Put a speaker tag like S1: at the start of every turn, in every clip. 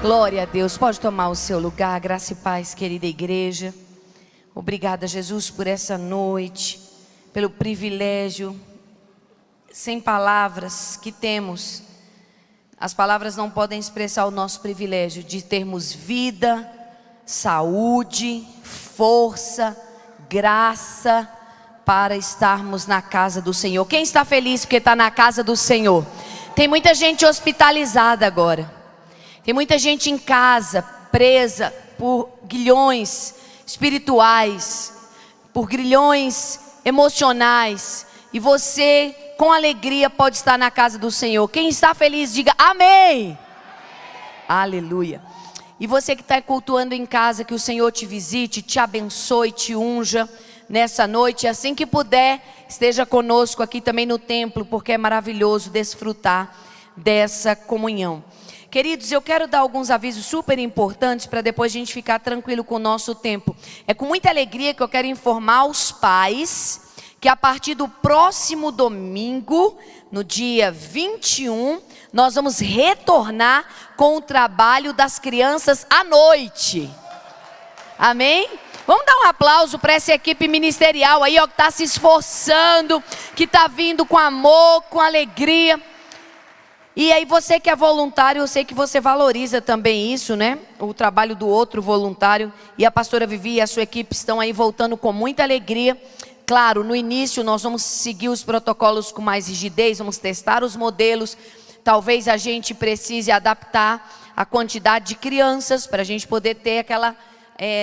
S1: Glória a Deus, pode tomar o seu lugar, graça e paz, querida igreja. Obrigada, Jesus, por essa noite, pelo privilégio, sem palavras, que temos. As palavras não podem expressar o nosso privilégio de termos vida, saúde, força, graça, para estarmos na casa do Senhor. Quem está feliz porque está na casa do Senhor? Tem muita gente hospitalizada agora. Tem muita gente em casa, presa por grilhões espirituais, por grilhões emocionais. E você, com alegria, pode estar na casa do Senhor. Quem está feliz, diga amém. Aleluia. E você que está cultuando em casa, que o Senhor te visite, te abençoe, te unja nessa noite. Assim que puder, esteja conosco aqui também no templo, porque é maravilhoso desfrutar dessa comunhão. Queridos, eu quero dar alguns avisos super importantes para depois a gente ficar tranquilo com o nosso tempo. É com muita alegria que eu quero informar os pais que a partir do próximo domingo, no dia 21, nós vamos retornar com o trabalho das crianças à noite. Amém? Vamos dar um aplauso para essa equipe ministerial aí, ó, que está se esforçando, que está vindo com amor, com alegria. E aí você que é voluntário, eu sei que você valoriza também isso, né? O trabalho do outro voluntário. E a pastora Vivi e a sua equipe estão aí voltando com muita alegria. Claro, no início nós vamos seguir os protocolos com mais rigidez, vamos testar os modelos. Talvez a gente precise adaptar a quantidade de crianças para a gente poder ter aquela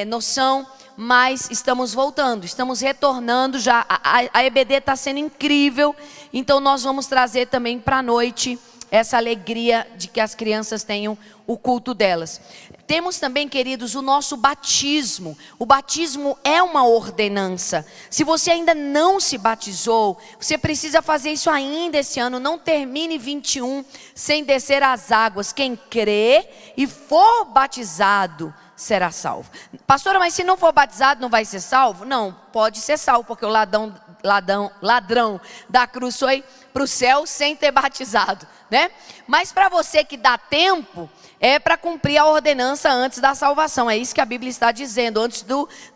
S1: noção. Mas estamos voltando, estamos retornando já. A EBD está sendo incrível. Então nós vamos trazer também para a noite essa alegria de que as crianças tenham o culto delas. Temos também, queridos, o nosso batismo. O batismo é uma ordenança. Se você ainda não se batizou, você precisa fazer isso ainda esse ano. Não termine 21 sem descer as águas. Quem crê e for batizado será salvo. Pastora, mas se não for batizado não vai ser salvo? Não, pode ser salvo, porque o ladrão da cruz foi para o céu sem ter batizado, né? Mas para você que dá tempo, é para cumprir a ordenança antes da salvação. É isso que a Bíblia está dizendo, antes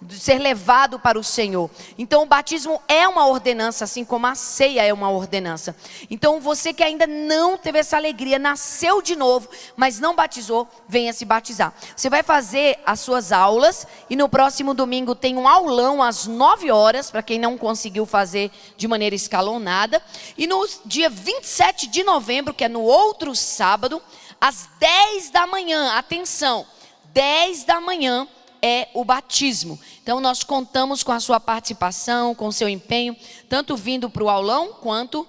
S1: de ser levado para o Senhor. Então o batismo é uma ordenança, assim como a ceia é uma ordenança. Então você que ainda não teve essa alegria, nasceu de novo, mas não batizou, venha se batizar. Você vai fazer as suas aulas e no próximo domingo tem um aulão às 9 horas, para quem não conseguiu fazer de maneira escalonada. E no dia 27 de novembro, que é no outro sábado, às 10 da manhã, atenção, 10 da manhã é o batismo. Então nós contamos com a sua participação, com o seu empenho, tanto vindo para o aulão quanto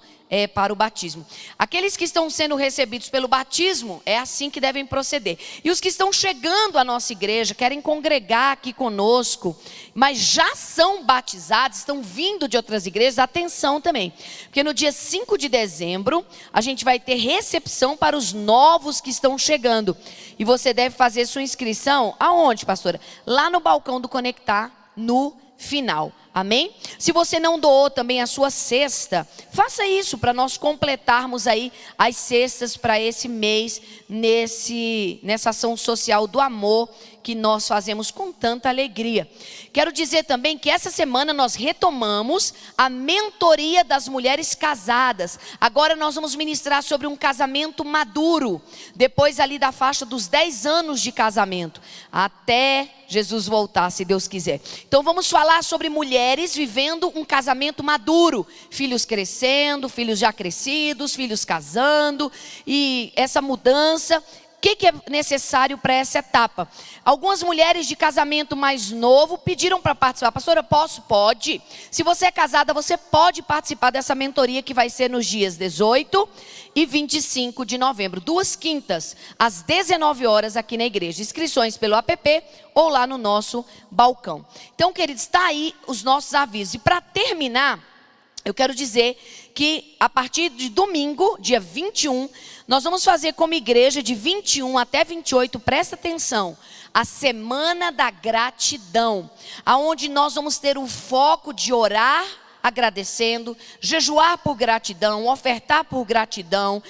S1: para o batismo. Aqueles que estão sendo recebidos pelo batismo, é assim que devem proceder. E os que estão chegando à nossa igreja, querem congregar aqui conosco, mas já são batizados, estão vindo de outras igrejas, atenção também. Porque no dia 5 de dezembro, a gente vai ter recepção para os novos que estão chegando. E você deve fazer sua inscrição, aonde, pastora? Lá no balcão do Conectar, no final. Amém? Se você não doou também a sua cesta, faça isso para nós completarmos aí as cestas para esse mês, nessa ação social do amor que nós fazemos com tanta alegria. Quero dizer também que essa semana nós retomamos a mentoria das mulheres casadas. Agora nós vamos ministrar sobre um casamento maduro, depois ali da faixa dos 10 anos de casamento, até Jesus voltar, se Deus quiser. Então vamos falar sobre mulheres vivendo um casamento maduro, filhos crescendo, filhos já crescidos, filhos casando, e essa mudança. O que é necessário para essa etapa? Algumas mulheres de casamento mais novo pediram para participar. Pastora, posso? Pode. Se você é casada, você pode participar dessa mentoria que vai ser nos dias 18 e 25 de novembro. 2 quintas, às 19 horas aqui na igreja. Inscrições pelo app ou lá no nosso balcão. Então, queridos, está aí os nossos avisos. E para terminar, eu quero dizer que a partir de domingo, dia 21, nós vamos fazer como igreja de 21 até 28, presta atenção, a Semana da Gratidão, aonde nós vamos ter o foco de orar agradecendo, jejuar por gratidão, ofertar por gratidão,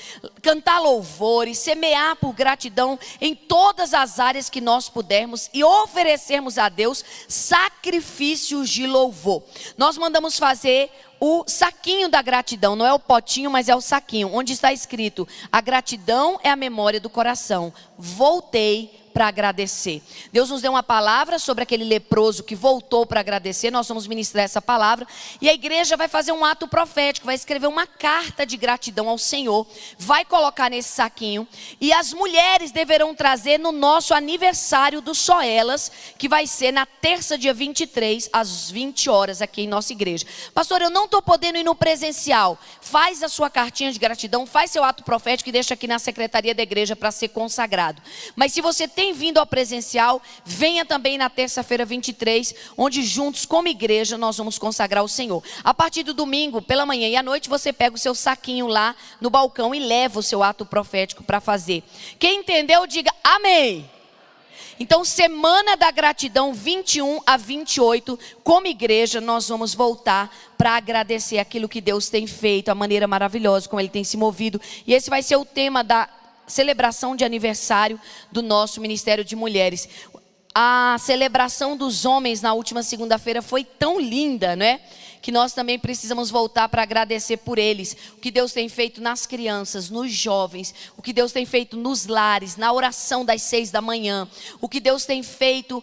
S1: cantar louvores, semear por gratidão em todas as áreas que nós pudermos e oferecermos a Deus sacrifícios de louvor. Nós mandamos fazer o saquinho da gratidão, não é o potinho, mas é o saquinho, onde está escrito: a gratidão é a memória do coração. Voltei para agradecer. Deus nos deu uma palavra sobre aquele leproso que voltou para agradecer. Nós vamos ministrar essa palavra e a igreja vai fazer um ato profético, vai escrever uma carta de gratidão ao Senhor, vai colocar nesse saquinho e as mulheres deverão trazer no nosso aniversário do Só Elas, que vai ser na terça, dia 23, às 20 horas aqui em nossa igreja. Pastor, eu não estou podendo ir no presencial. Faz a sua cartinha de gratidão, faz seu ato profético e deixa aqui na secretaria da igreja para ser consagrado. Mas se você tem vindo ao presencial, venha também na terça-feira 23, onde juntos como igreja nós vamos consagrar o Senhor. A partir do domingo, pela manhã e à noite, você pega o seu saquinho lá no balcão e leva o seu ato profético para fazer. Quem entendeu, diga amém. Então, semana da gratidão 21 a 28, como igreja, nós vamos voltar para agradecer aquilo que Deus tem feito, a maneira maravilhosa como Ele tem se movido. E esse vai ser o tema da celebração de aniversário do nosso Ministério de Mulheres. A celebração dos homens na última segunda-feira foi tão linda, não é? Que nós também precisamos voltar para agradecer por eles. O que Deus tem feito nas crianças, nos jovens. O que Deus tem feito nos lares, na oração das 6 da manhã. O que Deus tem feito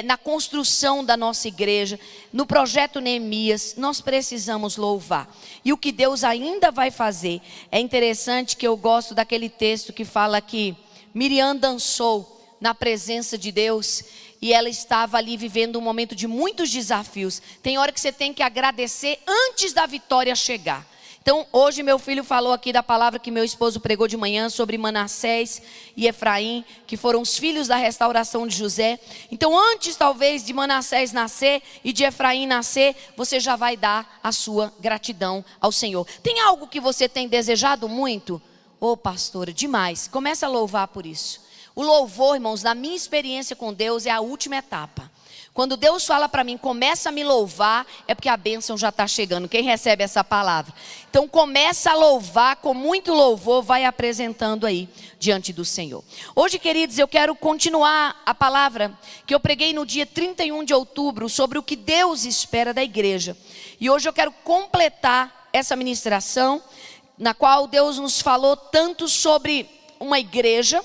S1: na construção da nossa igreja. No projeto Neemias, nós precisamos louvar. E o que Deus ainda vai fazer. É interessante que eu gosto daquele texto que fala que Miriam dançou na presença de Deus, e ela estava ali vivendo um momento de muitos desafios. Tem hora que você tem que agradecer antes da vitória chegar. Então hoje meu filho falou aqui da palavra que meu esposo pregou de manhã sobre Manassés e Efraim, que foram os filhos da restauração de José. Então antes talvez de Manassés nascer e de Efraim nascer, você já vai dar a sua gratidão ao Senhor. Tem algo que você tem desejado muito? Ô pastora, demais. Começa a louvar por isso. O louvor, irmãos, na minha experiência com Deus, é a última etapa. Quando Deus fala para mim, começa a me louvar, é porque a bênção já está chegando. Quem recebe essa palavra? Então começa a louvar, com muito louvor, vai apresentando aí diante do Senhor. Hoje, queridos, eu quero continuar a palavra que eu preguei no dia 31 de outubro, sobre o que Deus espera da igreja. E hoje eu quero completar essa ministração, na qual Deus nos falou tanto sobre uma igreja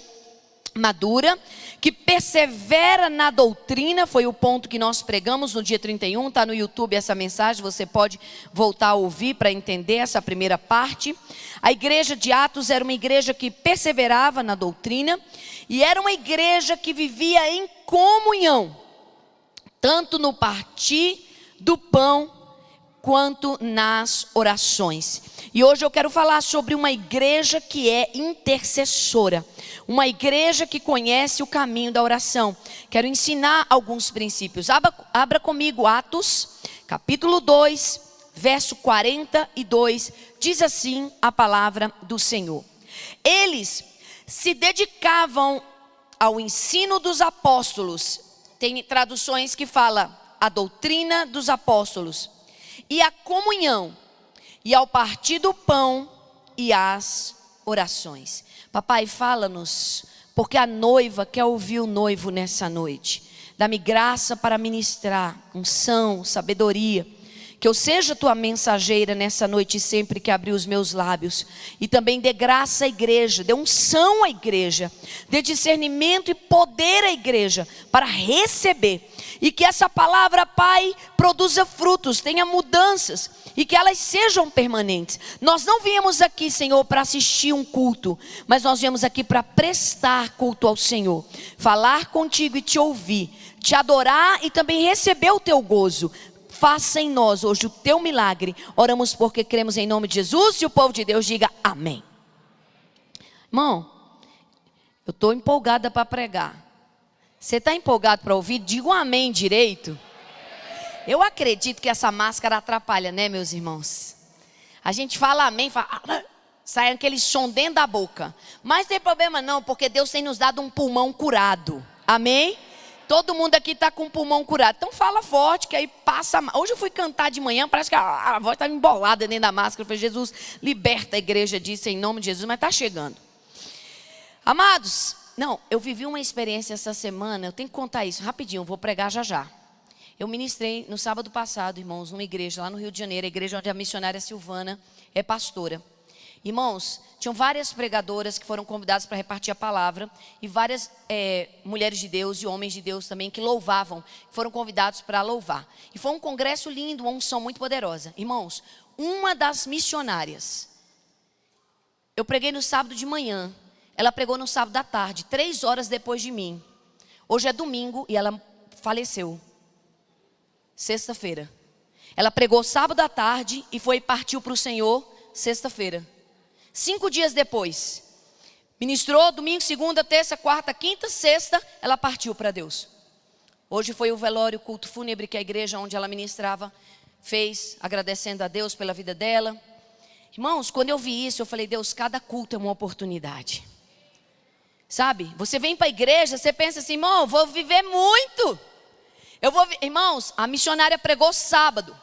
S1: madura, que persevera na doutrina. Foi o ponto que nós pregamos no dia 31, está no YouTube essa mensagem, você pode voltar a ouvir para entender essa primeira parte. A igreja de Atos era uma igreja que perseverava na doutrina, e era uma igreja que vivia em comunhão, tanto no partir do pão, quanto nas orações. E hoje eu quero falar sobre uma igreja que é intercessora. Uma igreja que conhece o caminho da oração. Quero ensinar alguns princípios. Abra comigo Atos, capítulo 2, verso 42. Diz assim a palavra do Senhor. Eles se dedicavam ao ensino dos apóstolos. Tem traduções que falam a doutrina dos apóstolos. E a comunhão, e ao partir do pão e às orações. Papai, fala-nos, porque a noiva quer ouvir o noivo nessa noite. Dá-me graça para ministrar, unção, sabedoria. Que eu seja tua mensageira nessa noite sempre que abrir os meus lábios. E também dê graça à igreja, dê unção à igreja, dê discernimento e poder à igreja para receber. E que essa palavra, Pai, produza frutos, tenha mudanças e que elas sejam permanentes. Nós não viemos aqui, Senhor, para assistir um culto, mas nós viemos aqui para prestar culto ao Senhor, falar contigo e te ouvir, te adorar e também receber o teu gozo. Faça em nós hoje o teu milagre. Oramos porque cremos em nome de Jesus, e o povo de Deus diga amém. Irmão, eu estou empolgada para pregar. Você está empolgado para ouvir? Diga um amém direito. Eu acredito que essa máscara atrapalha, né, meus irmãos? A gente fala amém, sai aquele som dentro da boca. Mas não tem problema não, porque Deus tem nos dado um pulmão curado. Amém? Todo mundo aqui está com o pulmão curado. Então fala forte, que aí passa. Hoje eu fui cantar de manhã, parece que a voz estava embolada dentro da máscara. Eu falei, Jesus, liberta a igreja disso em nome de Jesus, mas está chegando. Amados, não, eu vivi uma experiência essa semana, eu tenho que contar isso rapidinho, eu vou pregar já já. Eu ministrei no sábado passado, irmãos, numa igreja lá no Rio de Janeiro, a igreja onde a missionária Silvana é pastora. Irmãos, tinham várias pregadoras que foram convidadas para repartir a palavra e várias mulheres de Deus e homens de Deus também que louvavam, foram convidados para louvar. E foi um congresso lindo, uma unção muito poderosa. Irmãos, uma das missionárias, eu preguei no sábado de manhã, ela pregou no sábado à tarde, 3 horas depois de mim. Hoje é domingo e ela faleceu. Sexta-feira. Ela pregou sábado à tarde e partiu para o Senhor sexta-feira. 5 dias depois, ministrou domingo, segunda, terça, quarta, quinta, sexta, ela partiu para Deus. Hoje foi o velório, o culto fúnebre que a igreja onde ela ministrava fez, agradecendo a Deus pela vida dela. Irmãos, quando eu vi isso, eu falei, Deus, cada culto é uma oportunidade. Sabe, você vem para a igreja, você pensa assim, irmão, eu vou viver muito. Irmãos, a missionária pregou sábado.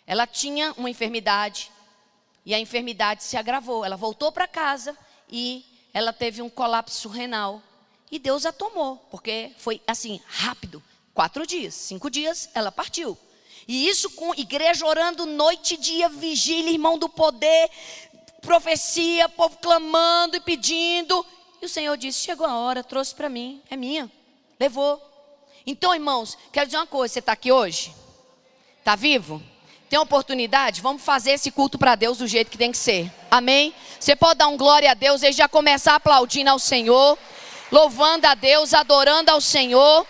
S1: Ela tinha uma enfermidade. E a enfermidade se agravou. Ela voltou para casa e ela teve um colapso renal. E Deus a tomou, porque foi assim, rápido. 4 dias, 5 dias, ela partiu. E isso com igreja orando noite e dia, vigília, irmão do poder, profecia, povo clamando e pedindo. E o Senhor disse, chegou a hora, trouxe para mim, é minha, levou. Então, irmãos, quero dizer uma coisa, você está aqui hoje? Está vivo? Tem oportunidade? Vamos fazer esse culto para Deus do jeito que tem que ser. Amém? Você pode dar um glória a Deus e já começar aplaudindo ao Senhor, louvando a Deus, adorando ao Senhor,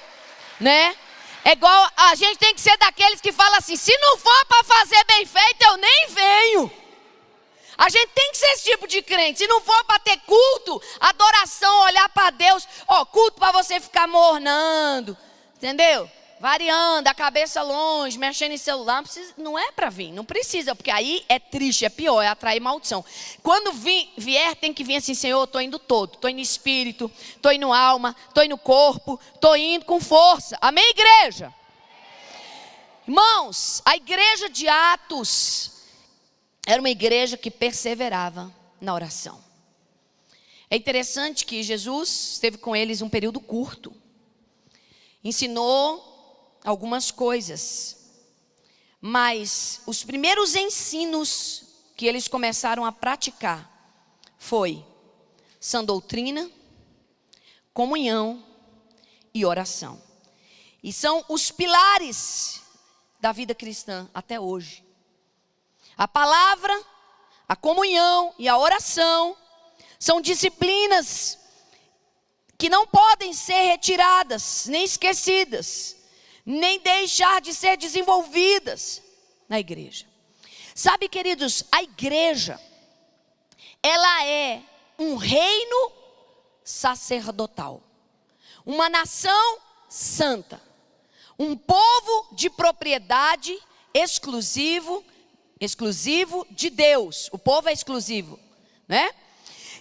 S1: né? É igual, a gente tem que ser daqueles que falam assim, se não for para fazer bem feito, eu nem venho. A gente tem que ser esse tipo de crente. Se não for para ter culto, adoração, olhar para Deus, culto para você ficar mornando, entendeu? Variando, a cabeça longe, mexendo em celular, não é para vir, não precisa, porque aí é triste, é pior, é atrair maldição. Quando vier, tem que vir assim, Senhor, estou indo todo, estou indo espírito, estou indo alma, estou indo corpo, estou indo com força. Amém, igreja? Irmãos, a igreja de Atos era uma igreja que perseverava na oração. É interessante que Jesus esteve com eles um período curto, ensinou algumas coisas, mas os primeiros ensinos que eles começaram a praticar foi sã doutrina, comunhão e oração. E são os pilares da vida cristã até hoje. A palavra, a comunhão e a oração são disciplinas que não podem ser retiradas, nem esquecidas, nem deixar de ser desenvolvidas na igreja. Sabe, queridos, a igreja, ela é um reino sacerdotal, uma nação santa, um povo de propriedade exclusivo de Deus. O povo é exclusivo, né?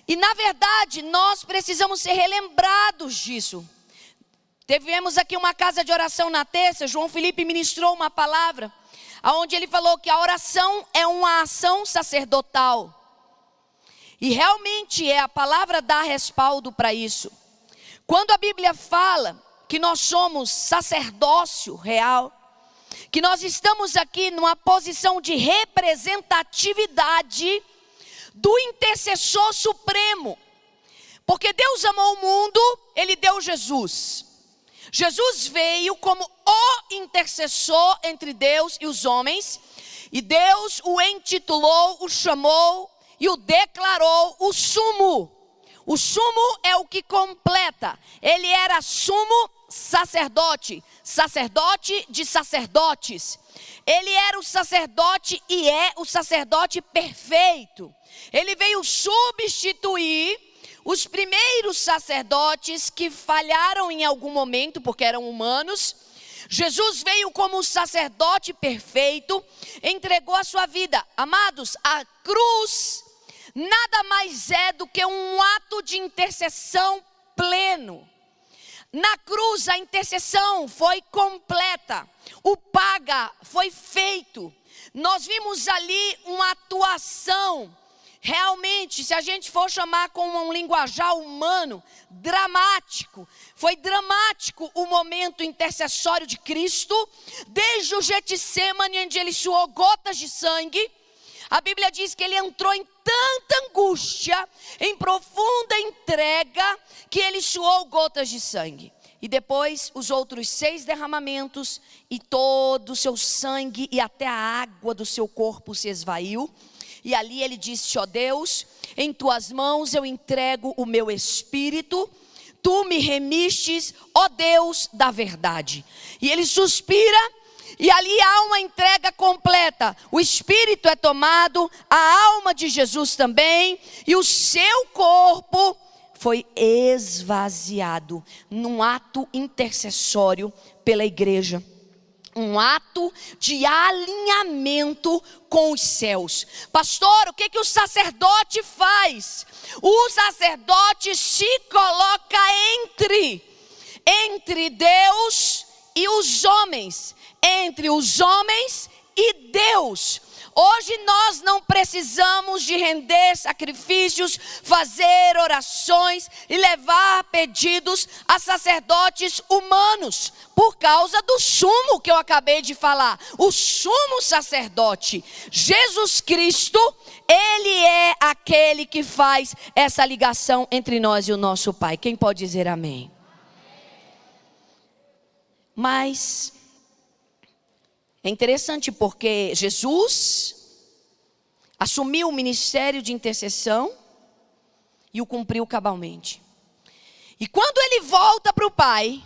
S1: E na verdade, nós precisamos ser relembrados disso. Tivemos aqui uma casa de oração na terça, João Felipe ministrou uma palavra, onde ele falou que a oração é uma ação sacerdotal. E realmente a palavra dá respaldo para isso. Quando a Bíblia fala que nós somos sacerdócio real, que nós estamos aqui numa posição de representatividade do intercessor supremo. Porque Deus amou o mundo, Ele deu Jesus. Jesus veio como o intercessor entre Deus e os homens. E Deus o intitulou, o chamou e o declarou o sumo. O sumo é o que completa. Ele era sumo sacerdote, sacerdote de sacerdotes. Ele era o sacerdote e é o sacerdote perfeito. Ele veio substituir os primeiros sacerdotes que falharam em algum momento, porque eram humanos. Jesus veio como sacerdote perfeito, entregou a sua vida. Amados, a cruz nada mais é do que um ato de intercessão pleno. Na cruz a intercessão foi completa, o paga foi feito. Nós vimos ali uma atuação, realmente, se a gente for chamar com um linguajar humano, dramático. Foi dramático o momento intercessório de Cristo, desde o Getsemane, onde ele suou gotas de sangue. A Bíblia diz que ele entrou em tanta angústia, em profunda entrega, que ele suou gotas de sangue. E depois os outros 6 derramamentos, e todo o seu sangue e até a água do seu corpo se esvaiu. E ali ele disse: ó Deus, em tuas mãos eu entrego o meu espírito. Tu me remistes, ó Deus da verdade. E ele suspira, e ali há uma entrega completa. O espírito é tomado, a alma de Jesus também, e o seu corpo foi esvaziado num ato intercessório pela igreja. Um ato de alinhamento com os céus. Pastor, o que o sacerdote faz? O sacerdote se coloca entre Deus e os homens. Entre os homens e Deus. Hoje nós não precisamos de render sacrifícios, fazer orações e levar pedidos a sacerdotes humanos, por causa do sumo que eu acabei de falar. O sumo sacerdote, Jesus Cristo, ele é aquele que faz essa ligação entre nós e o nosso Pai. Quem pode dizer amém? Mas é interessante porque Jesus assumiu o ministério de intercessão e o cumpriu cabalmente. E quando ele volta para o Pai,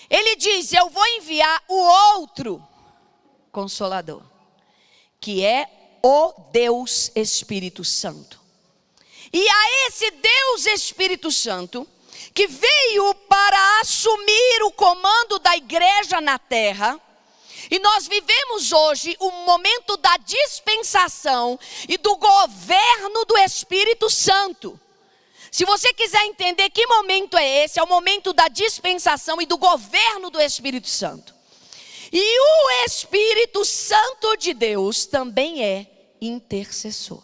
S1: ele diz: eu vou enviar o outro Consolador, que é o Deus Espírito Santo. E a esse Deus Espírito Santo, que veio para assumir o comando da igreja na terra. E nós vivemos hoje o momento da dispensação e do governo do Espírito Santo. Se você quiser entender que momento é esse, é o momento da dispensação e do governo do Espírito Santo. E o Espírito Santo de Deus também é intercessor.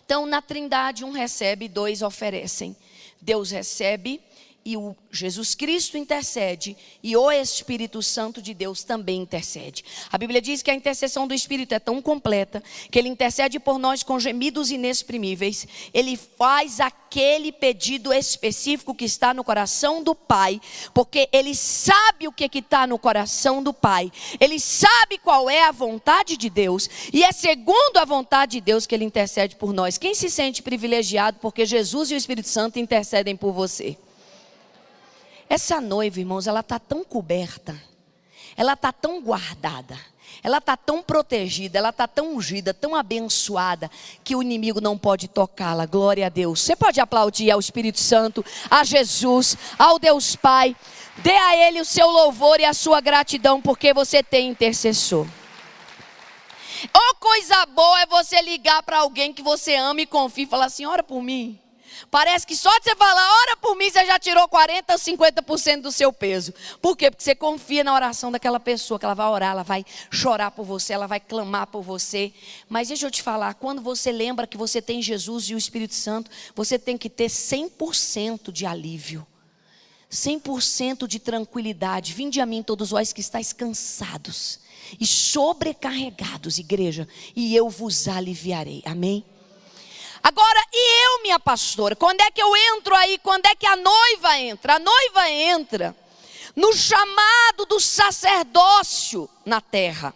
S1: Então, na Trindade, um recebe, 2 oferecem. Deus recebe e o Jesus Cristo intercede, e o Espírito Santo de Deus também intercede. A Bíblia diz que a intercessão do Espírito é tão completa, que ele intercede por nós com gemidos inexprimíveis. Ele faz aquele pedido específico que está no coração do Pai, porque ele sabe o que está no coração do Pai. Ele sabe qual é a vontade de Deus, e é segundo a vontade de Deus que ele intercede por nós. Quem se sente privilegiado porque Jesus e o Espírito Santo intercedem por você? Essa noiva, irmãos, ela está tão coberta, ela está tão guardada, ela está tão protegida, ela está tão ungida, tão abençoada, que o inimigo não pode tocá-la. Glória a Deus. Você pode aplaudir ao Espírito Santo, a Jesus, ao Deus Pai. Dê a Ele o seu louvor e a sua gratidão, porque você tem intercessor. Oh, coisa boa é você ligar para alguém que você ama e confia e falar assim: ora por mim. Parece que só de você falar, ora por mim, você já tirou 40% ou 50% do seu peso. Por quê? Porque você confia na oração daquela pessoa, que ela vai orar, ela vai chorar por você, ela vai clamar por você. Mas deixa eu te falar, quando você lembra que você tem Jesus e o Espírito Santo, você tem que ter 100% de alívio, 100% de tranquilidade. Vinde a mim todos vós que estáis cansados e sobrecarregados, igreja, e eu vos aliviarei. Amém? Agora, e eu, minha pastora, quando é que eu entro aí? Quando é que a noiva entra? A noiva entra no chamado do sacerdócio na terra.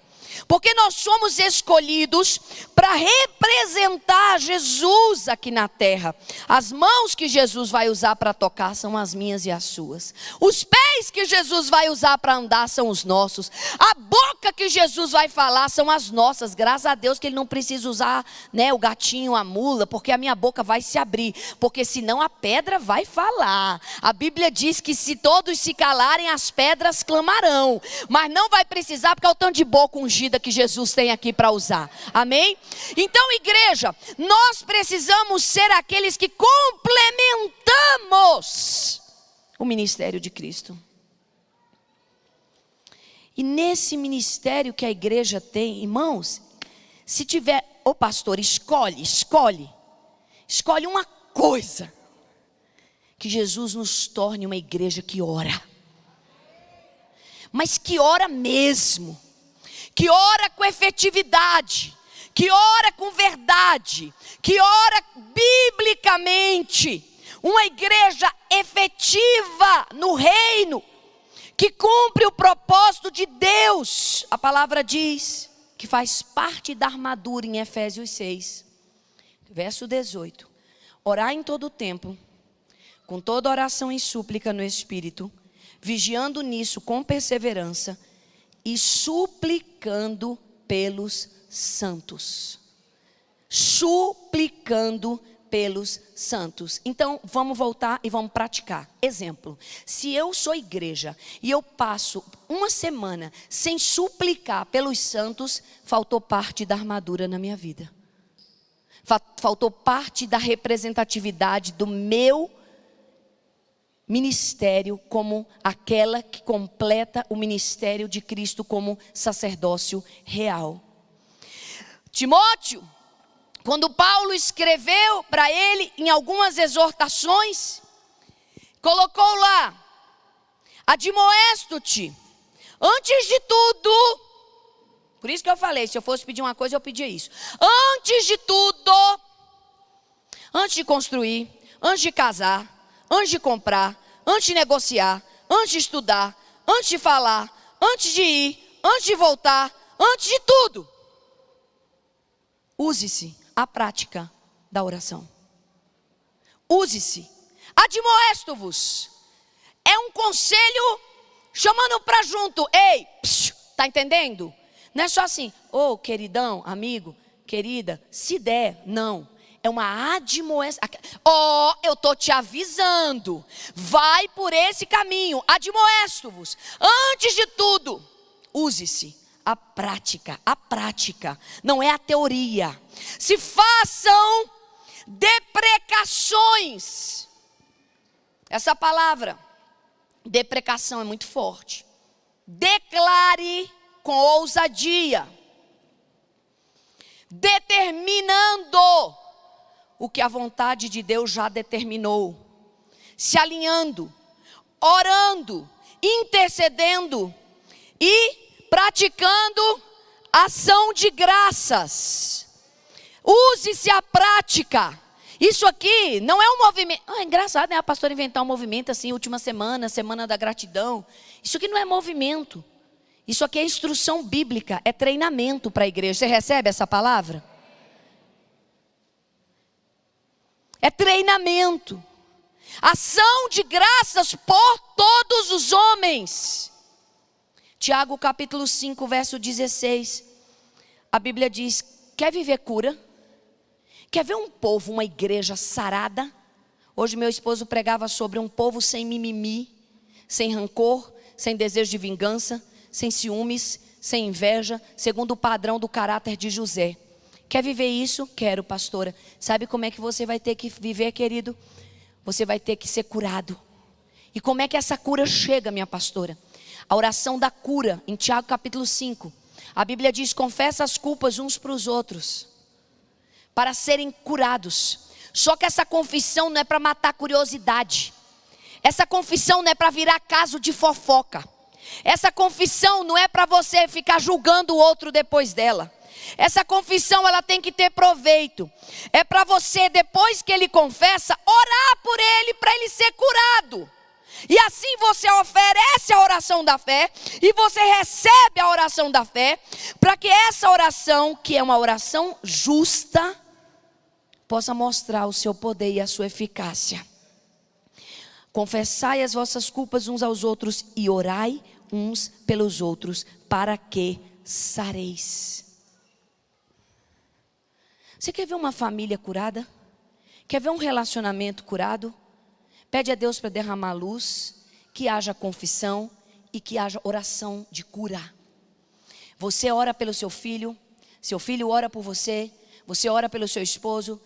S1: Porque nós somos escolhidos para representar Jesus aqui na terra. As mãos que Jesus vai usar para tocar são as minhas e as suas. Os pés que Jesus vai usar para andar são os nossos. A boca que Jesus vai falar são as nossas. Graças a Deus que ele não precisa usar, né, o gatinho, a mula, porque a minha boca vai se abrir. Porque senão a pedra vai falar. A Bíblia diz que se todos se calarem, as pedras clamarão. Mas não vai precisar, porque é o tanto de boca ungida que Jesus tem aqui para usar. Amém? Então, igreja, nós precisamos ser aqueles que complementamos o ministério de Cristo. E nesse ministério que a igreja tem, irmãos, se tiver, pastor, escolhe uma coisa, que Jesus nos torne uma igreja que ora, mas que ora mesmo, que ora com efetividade, que ora com verdade, que ora biblicamente, uma igreja efetiva no reino, que cumpre o propósito de Deus. A palavra diz que faz parte da armadura em Efésios 6, verso 18. Orar em todo o tempo, com toda oração e súplica no Espírito, vigiando nisso com perseverança e suplicando pelos santos. Suplicando pelos santos. Então vamos voltar e vamos praticar. Exemplo, se eu sou igreja e eu passo uma semana sem suplicar pelos santos, faltou parte da armadura na minha vida. Faltou parte da representatividade do meu ministério como aquela que completa o ministério de Cristo como sacerdócio real. Timóteo, quando Paulo escreveu para ele em algumas exortações, colocou lá: admoesto-te, antes de tudo. Por isso que eu falei, se eu fosse pedir uma coisa, eu pedia isso. Antes de tudo, antes de construir, antes de casar, antes de comprar, antes de negociar, antes de estudar, antes de falar, antes de ir, antes de voltar, antes de tudo, use-se a prática da oração. Use-se. Admoesto-vos. É um conselho chamando para junto. Ei, tá entendendo? Não é só assim, queridão, amigo, querida, se der, não. É uma admoestação. Eu estou te avisando. Vai por esse caminho. Admoesto-vos. Antes de tudo, use-se a prática. A prática. Não é a teoria. Se façam deprecações. Essa palavra, deprecação, é muito forte. Declare com ousadia. Determinando o que a vontade de Deus já determinou, se alinhando, orando, intercedendo e praticando ação de graças. Use-se a prática. Isso aqui não é um movimento. É engraçado, né, a pastora inventar um movimento assim, última semana, semana da gratidão. Isso aqui não é movimento. Isso aqui é instrução bíblica, é treinamento para a igreja. Você recebe essa palavra? É treinamento. Ação de graças por todos os homens. Tiago capítulo 5, verso 16. A Bíblia diz: quer viver cura? Quer ver um povo, uma igreja sarada? Hoje meu esposo pregava sobre um povo sem mimimi, sem rancor, sem desejo de vingança, sem ciúmes, sem inveja, segundo o padrão do caráter de José. Quer viver isso? Quero, pastora. Sabe como é que você vai ter que viver, querido? Você vai ter que ser curado. E como é que essa cura chega, minha pastora? A oração da cura, em Tiago capítulo 5. A Bíblia diz: confessa as culpas uns para os outros, para serem curados. Só que essa confissão não é para matar a curiosidade. Essa confissão não é para virar caso de fofoca. Essa confissão não é para você ficar julgando o outro depois dela. Essa confissão, ela tem que ter proveito. É para você, depois que ele confessa, orar por ele, para ele ser curado. E assim você oferece a oração da fé, e você recebe a oração da fé, para que essa oração, que é uma oração justa, possa mostrar o seu poder e a sua eficácia. Confessai as vossas culpas uns aos outros e orai uns pelos outros, para que sareis. Você quer ver uma família curada? Quer ver um relacionamento curado? Pede a Deus para derramar luz, que haja confissão e que haja oração de cura. Você ora pelo seu filho ora por você, você ora pelo seu esposo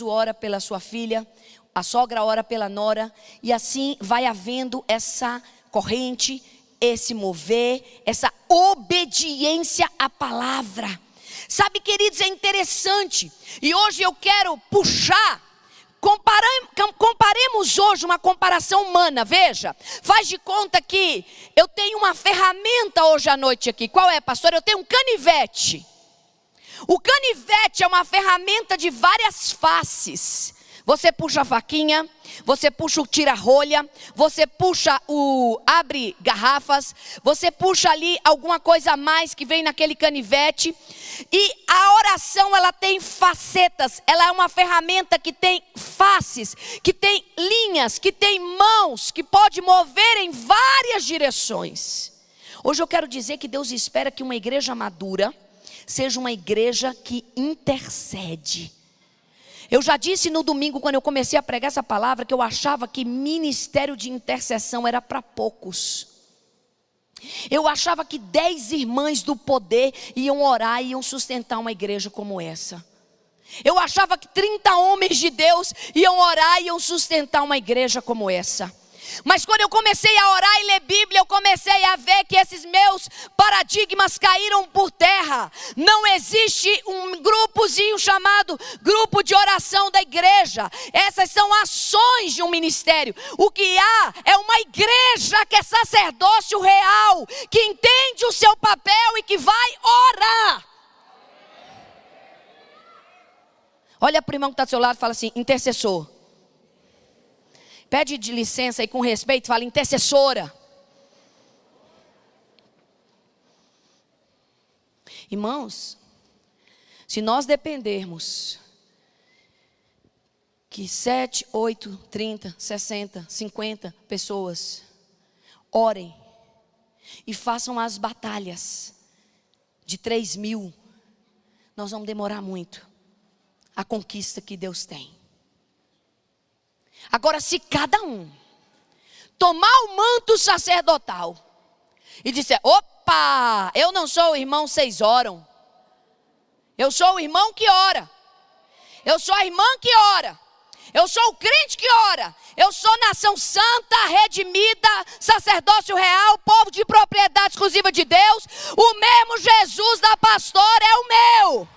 S1: ora pela sua filha. a sogra ora pela nora, e assim vai havendo essa corrente, esse mover, essa obediência à palavra. Sabe, queridos, é interessante, e hoje eu quero puxar, comparemos hoje uma comparação humana. Veja, faz de conta que eu tenho uma ferramenta hoje à noite aqui. Qual é, pastor? Eu tenho um canivete. O canivete é uma ferramenta de várias faces. Você puxa a faquinha, você puxa o tira-rolha, você puxa o abre garrafas, você puxa ali alguma coisa a mais que vem naquele canivete. E a oração, ela tem facetas, ela é uma ferramenta que tem faces, que tem linhas, que tem mãos, que pode mover em várias direções. Hoje eu quero dizer que Deus espera que uma igreja madura seja uma igreja que intercede. Eu já disse no domingo, quando eu comecei a pregar essa palavra, que eu achava que ministério de intercessão era para poucos. Eu achava que 10 irmãs do poder iam orar e iam sustentar uma igreja como essa. Eu achava que 30 homens de Deus iam orar e iam sustentar uma igreja como essa. Mas quando eu comecei a orar e ler Bíblia, eu comecei a ver que esses meus paradigmas caíram por terra. Não existe um grupozinho chamado grupo de oração da igreja. Essas são ações de um ministério. O que há é uma igreja que é sacerdócio real, que entende o seu papel e que vai orar. Olha para o irmão que está do seu lado e fala assim: intercessor. Pede de licença e com respeito fala: intercessora. Irmãos, se nós dependermos que 7, 8, 30, 60, 50 pessoas orem e façam as batalhas de 3.000, nós vamos demorar muito a conquista que Deus tem. Agora, se cada um tomar o manto sacerdotal e disser: opa, eu não sou o irmão, vocês oram. Eu sou o irmão que ora. Eu sou a irmã que ora. Eu sou o crente que ora. Eu sou nação santa, redimida, sacerdócio real, povo de propriedade exclusiva de Deus. O mesmo Jesus da pastora é o meu.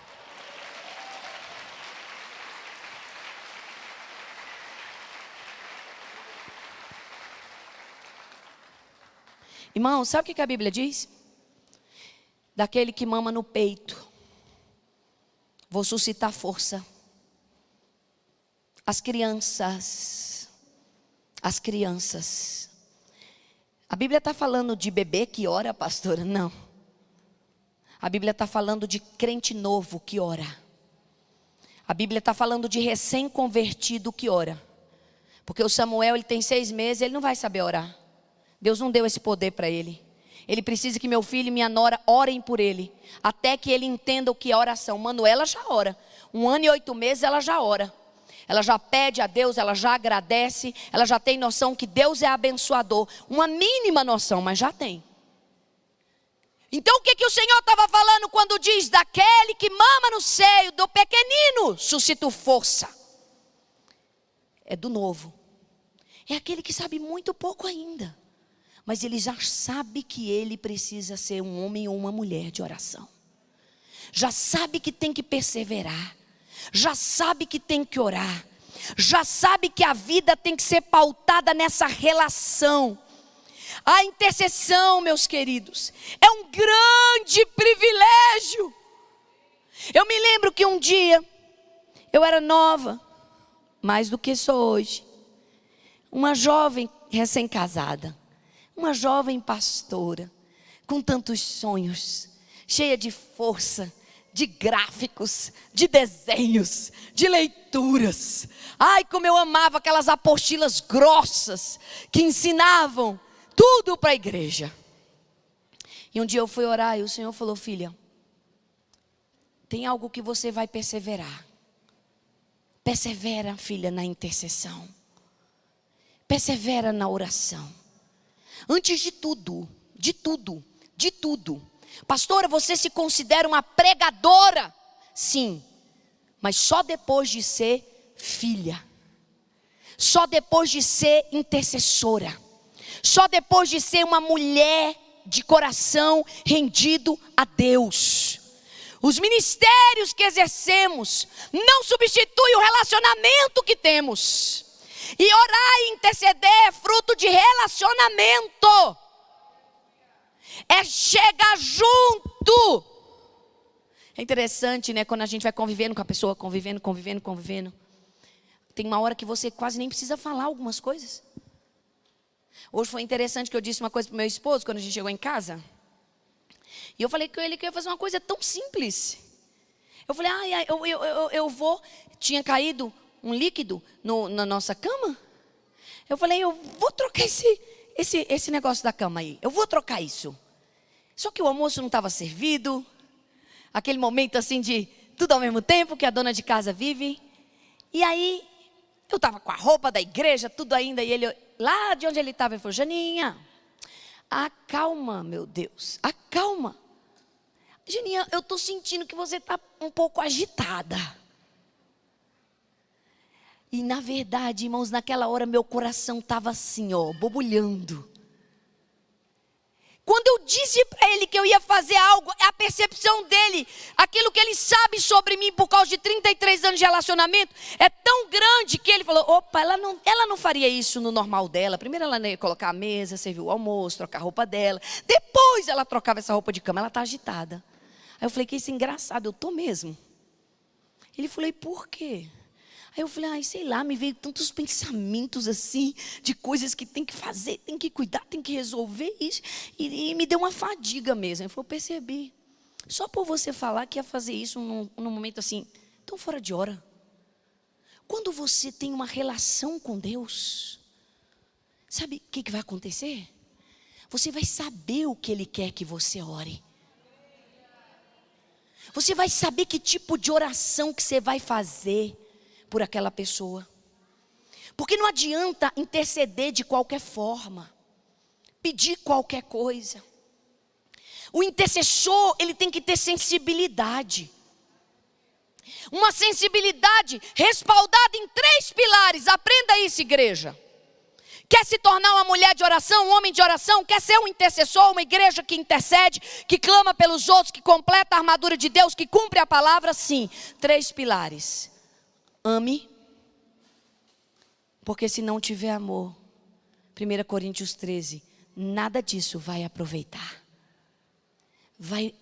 S1: Irmão, sabe o que a Bíblia diz? Daquele que mama no peito, vou suscitar força. As crianças. A Bíblia está falando de bebê que ora, pastora? Não. A Bíblia está falando de crente novo que ora. A Bíblia está falando de recém-convertido que ora. Porque o Samuel, ele tem 6 meses, ele não vai saber orar. Deus não deu esse poder para ele. Ele precisa que meu filho e minha nora orem por ele, até que ele entenda o que é oração. Manuela já ora. 1 ano e 8 meses ela já ora. Ela já pede a Deus, ela já agradece, ela já tem noção que Deus é abençoador. Uma mínima noção, mas já tem. Então o que o Senhor estava falando quando diz: daquele que mama no seio do pequenino, suscito força. É do novo. É aquele que sabe muito pouco ainda, mas ele já sabe que ele precisa ser um homem ou uma mulher de oração. Já sabe que tem que perseverar. Já sabe que tem que orar. Já sabe que a vida tem que ser pautada nessa relação. A intercessão, meus queridos, é um grande privilégio. Eu me lembro que um dia, eu era nova, mais do que sou hoje. Uma jovem recém-casada. Uma jovem pastora, com tantos sonhos, cheia de força, de gráficos, de desenhos, de leituras. Ai, como eu amava aquelas apostilas grossas, que ensinavam tudo para a igreja. E um dia eu fui orar e o Senhor falou: filha, tem algo que você vai perseverar. Persevera, filha, na intercessão. Persevera na oração. Antes de tudo, pastora, você se considera uma pregadora? Sim, mas só depois de ser filha. só depois de ser intercessora, só depois de ser uma mulher de coração rendido a Deus. Os ministérios que exercemos não substituem o relacionamento que temos. E orar e interceder é fruto de relacionamento. É chegar junto. É interessante, né? Quando a gente vai convivendo com a pessoa, convivendo. Tem uma hora que você quase nem precisa falar algumas coisas. Hoje foi interessante que eu disse uma coisa para o meu esposo, quando a gente chegou em casa. E eu falei com ele que eu ia fazer uma coisa tão simples. Eu falei, eu vou... Tinha caído um líquido na nossa cama. Eu falei, eu vou trocar esse negócio da cama aí. Eu vou trocar isso. Só que o almoço não estava servido. Aquele momento assim de tudo ao mesmo tempo que a dona de casa vive. E aí, eu estava com a roupa da igreja, tudo ainda. E ele, lá de onde ele estava, ele falou, Janinha, acalma, meu Deus, acalma. Janinha, eu estou sentindo que você está um pouco agitada. E na verdade, irmãos, naquela hora meu coração estava assim, borbulhando. Quando eu disse para ele que eu ia fazer algo, a percepção dele, aquilo que ele sabe sobre mim por causa de 33 anos de relacionamento, é tão grande que ele falou, opa, ela não faria isso no normal dela. Primeiro ela ia colocar a mesa, servir o almoço, trocar a roupa dela. Depois ela trocava essa roupa de cama, ela está agitada. Aí eu falei, que isso é engraçado, eu estou mesmo. Ele falou, e por quê? Aí eu falei, sei lá, me veio tantos pensamentos assim, de coisas que tem que fazer, tem que cuidar, tem que resolver isso. E me deu uma fadiga mesmo. Ele falou, percebi. Só por você falar que ia fazer isso num momento assim, tão fora de hora. Quando você tem uma relação com Deus, sabe o que vai acontecer? Você vai saber o que Ele quer que você ore. Você vai saber que tipo de oração que você vai fazer por aquela pessoa. Porque não adianta interceder de qualquer forma, pedir qualquer coisa. O intercessor, ele tem que ter sensibilidade. Uma sensibilidade respaldada em 3 pilares. Aprenda isso, igreja. Quer se tornar uma mulher de oração, um homem de oração? Quer ser um intercessor, uma igreja que intercede, que clama pelos outros, que completa a armadura de Deus, que cumpre a palavra? Sim, 3 pilares. Ame, porque se não tiver amor, 1 Coríntios 13, nada disso vai aproveitar. Vai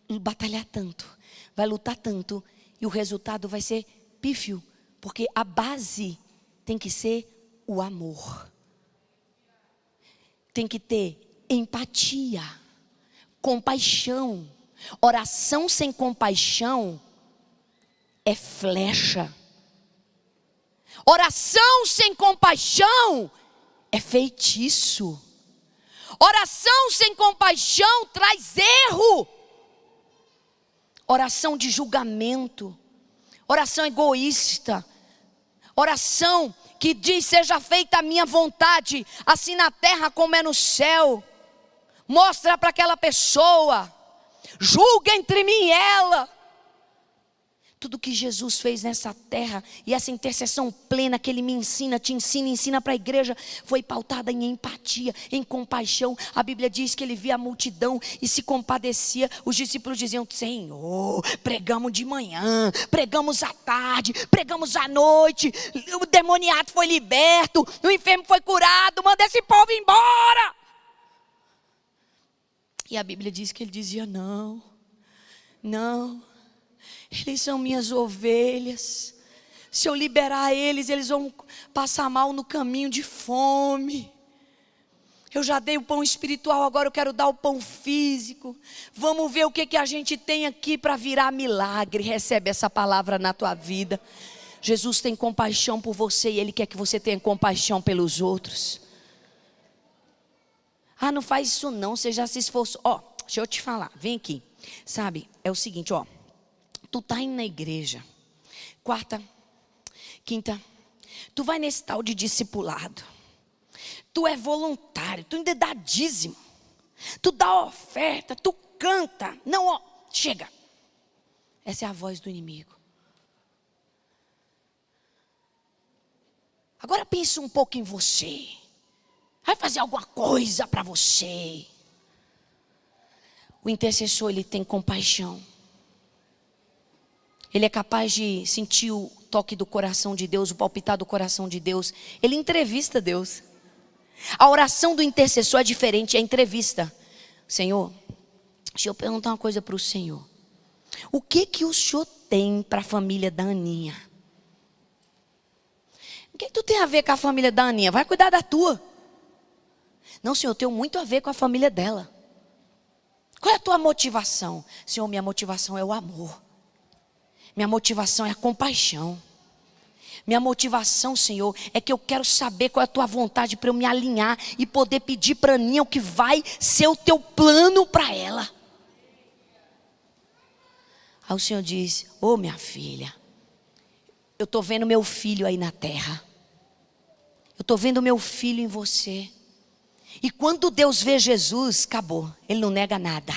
S1: batalhar tanto, vai lutar tanto, e o resultado vai ser pífio, porque a base tem que ser o amor. Tem que ter empatia, compaixão. Oração sem compaixão é flecha. Oração sem compaixão é feitiço. Oração sem compaixão traz erro. Oração de julgamento. Oração egoísta. Oração que diz, seja feita a minha vontade, assim na terra como é no céu. Mostra para aquela pessoa, julga entre mim e ela. Tudo que Jesus fez nessa terra, e essa intercessão plena que Ele me ensina, te ensina, ensina para a igreja, foi pautada em empatia, em compaixão. A Bíblia diz que Ele via a multidão e se compadecia. Os discípulos diziam, Senhor, pregamos de manhã, pregamos à tarde, pregamos à noite, o demoniado foi liberto, o enfermo foi curado, manda esse povo embora. E a Bíblia diz que Ele dizia, não, eles são minhas ovelhas. Se eu liberar eles, eles vão passar mal no caminho de fome. Eu já dei o pão espiritual, agora eu quero dar o pão físico. Vamos ver o que a gente tem aqui para virar milagre. Recebe essa palavra na tua vida. Jesus tem compaixão por você e Ele quer que você tenha compaixão pelos outros. Não faz isso não, você já se esforçou. Deixa eu te falar, vem aqui. Sabe, é o seguinte, tu tá indo na igreja, quarta, quinta, tu vai nesse tal de discipulado, tu é voluntário, tu ainda dá dízimo, tu dá oferta, tu canta, não, chega. Essa é a voz do inimigo. Agora pense um pouco em você. Vai fazer alguma coisa para você. O intercessor, ele tem compaixão. Ele é capaz de sentir o toque do coração de Deus, o palpitar do coração de Deus. Ele entrevista Deus. A oração do intercessor é diferente, é entrevista. Senhor, deixa eu perguntar uma coisa para o Senhor. O que o Senhor tem para a família da Aninha? O que tu tem a ver com a família da Aninha? Vai cuidar da tua. Não, Senhor, eu tenho muito a ver com a família dela. Qual é a tua motivação? Senhor, minha motivação é o amor. Minha motivação é a compaixão. Minha motivação, Senhor, é que eu quero saber qual é a tua vontade para eu me alinhar e poder pedir para a Aninha o que vai ser o teu plano para ela. Aí o Senhor diz: ô minha filha, eu estou vendo meu filho aí na terra. Eu estou vendo meu filho em você. E quando Deus vê Jesus, acabou, Ele não nega nada.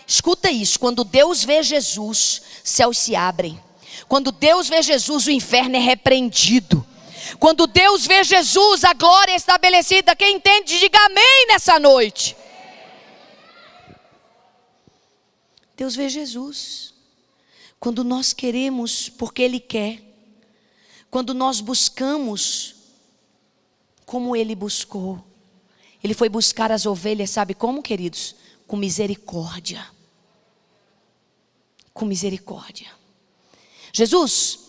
S1: Escuta isso, quando Deus vê Jesus, céus se abrem. Quando Deus vê Jesus, o inferno é repreendido. Quando Deus vê Jesus, a glória é estabelecida. Quem entende, diga amém nessa noite. Deus vê Jesus. Quando nós queremos porque Ele quer. Quando nós buscamos como Ele buscou. Ele foi buscar as ovelhas, sabe como, queridos? Com misericórdia. Com misericórdia. Jesus,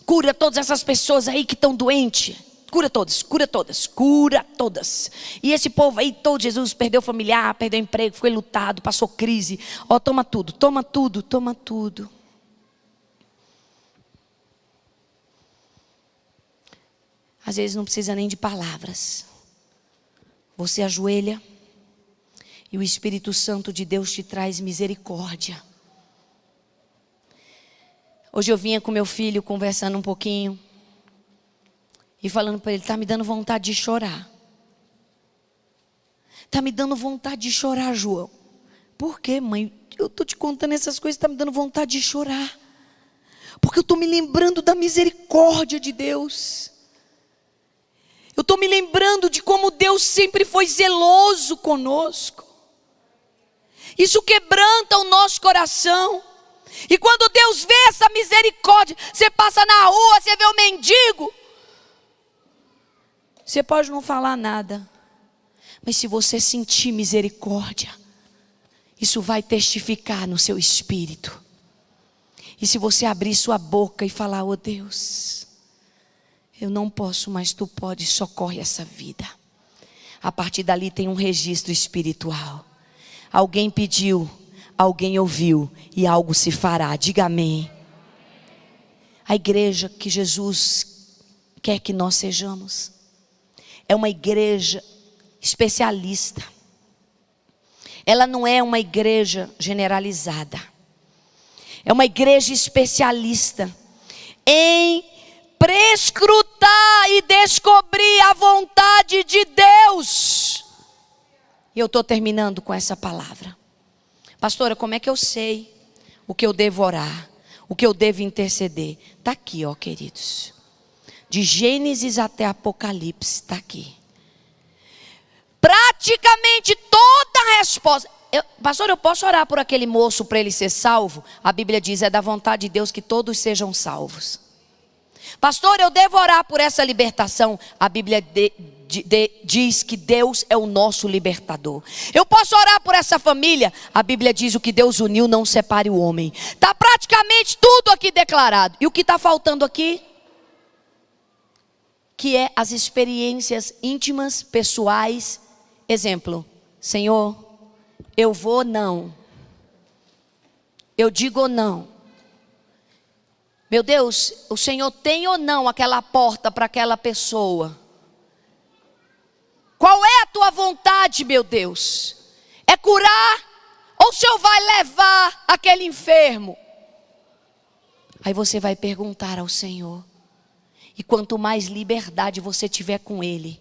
S1: cura todas essas pessoas aí que estão doentes. Cura todas, cura todas, cura todas. E esse povo aí todo, Jesus perdeu familiar, perdeu emprego, foi lutado, passou crise. Ó, toma tudo, toma tudo, toma tudo. Às vezes não precisa nem de palavras. Você ajoelha e o Espírito Santo de Deus te traz misericórdia. Hoje eu vinha com meu filho conversando um pouquinho e falando para ele: está me dando vontade de chorar. Está me dando vontade de chorar, João. Por quê, mãe? Eu estou te contando essas coisas, está me dando vontade de chorar. Porque eu estou me lembrando da misericórdia de Deus. Eu estou me lembrando de como Deus sempre foi zeloso conosco. Isso quebranta o nosso coração. E quando Deus vê essa misericórdia, você passa na rua, você vê o mendigo. Você pode não falar nada, mas se você sentir misericórdia, isso vai testificar no seu espírito. E se você abrir sua boca e falar: oh Deus, eu não posso, mas tu podes, socorre essa vida. A partir dali tem um registro espiritual. Alguém pediu, alguém ouviu e algo se fará. Diga amém. A igreja que Jesus quer que nós sejamos é uma igreja especialista. Ela não é uma igreja generalizada. É uma igreja especialista em prescrutar e descobrir a vontade de Deus. E eu estou terminando com essa palavra. Pastora, como é que eu sei o que eu devo orar? O que eu devo interceder? Está aqui, ó queridos. De Gênesis até Apocalipse, está aqui. Praticamente toda a resposta. Pastor, eu posso orar por aquele moço para ele ser salvo? A Bíblia diz: é da vontade de Deus que todos sejam salvos. Pastor, eu devo orar por essa libertação? A Bíblia diz que Deus é o nosso libertador. Eu posso orar por essa família? A Bíblia diz: o que Deus uniu não separe o homem. Está praticamente tudo aqui declarado. E o que está faltando aqui? Que é as experiências íntimas, pessoais. Exemplo: Senhor, eu vou ou não? Eu digo ou não? Meu Deus, o Senhor tem ou não aquela porta para aquela pessoa? Qual é a tua vontade, meu Deus? É curar? Ou o Senhor vai levar aquele enfermo? Aí você vai perguntar ao Senhor. E quanto mais liberdade você tiver com Ele,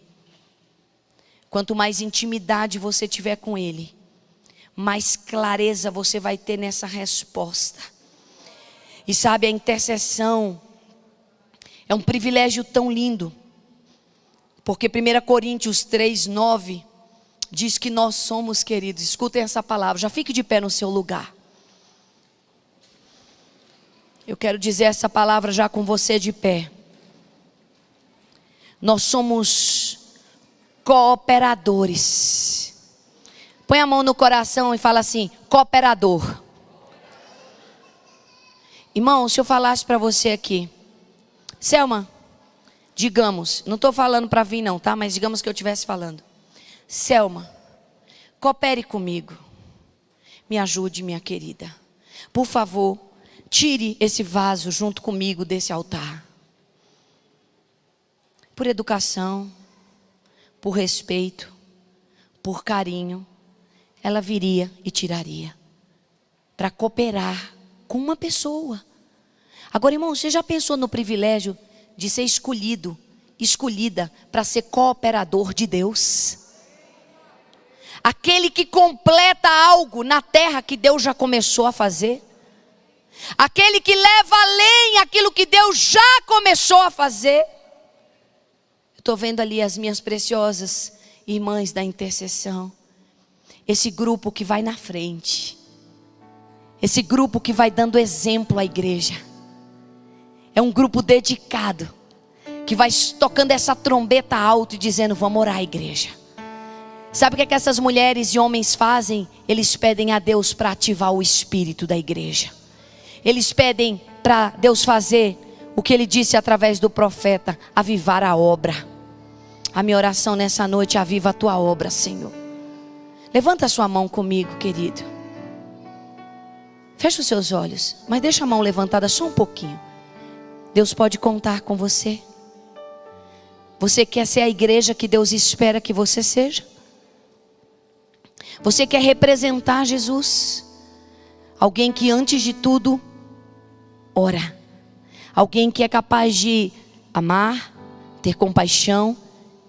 S1: quanto mais intimidade você tiver com Ele, mais clareza você vai ter nessa resposta. E sabe, a intercessão é um privilégio tão lindo. Porque 1 Coríntios 3:9 diz que nós somos, queridos, escutem essa palavra, já fique de pé no seu lugar. Eu quero dizer essa palavra já com você de pé. Nós somos cooperadores. Põe a mão no coração e fala assim: cooperador. Irmão, se eu falasse para você aqui, Selma, digamos, não estou falando para vir não, tá? Mas digamos que eu estivesse falando. Selma, coopere comigo. Me ajude, minha querida. Por favor, tire esse vaso junto comigo desse altar. Por educação, por respeito, por carinho, ela viria e tiraria. Para cooperar com uma pessoa. Agora, irmão, você já pensou no privilégio de ser escolhida para ser cooperador de Deus? Aquele que completa algo na terra que Deus já começou a fazer. Aquele que leva além aquilo que Deus já começou a fazer. Estou vendo ali as minhas preciosas irmãs da intercessão. Esse grupo que vai na frente. Esse grupo que vai dando exemplo à igreja. É um grupo dedicado. Que vai tocando essa trombeta alto e dizendo: vamos orar, igreja. Sabe o que essas mulheres e homens fazem? Eles pedem a Deus para ativar o espírito da igreja. Eles pedem para Deus fazer o que Ele disse através do profeta: avivar a obra. A minha oração nessa noite: aviva a tua obra, Senhor. Levanta a sua mão comigo, querido. Fecha os seus olhos, mas deixa a mão levantada só um pouquinho. Deus pode contar com você. Você quer ser a igreja que Deus espera que você seja? Você quer representar Jesus? Alguém que antes de tudo ora. Alguém que é capaz de amar, ter compaixão,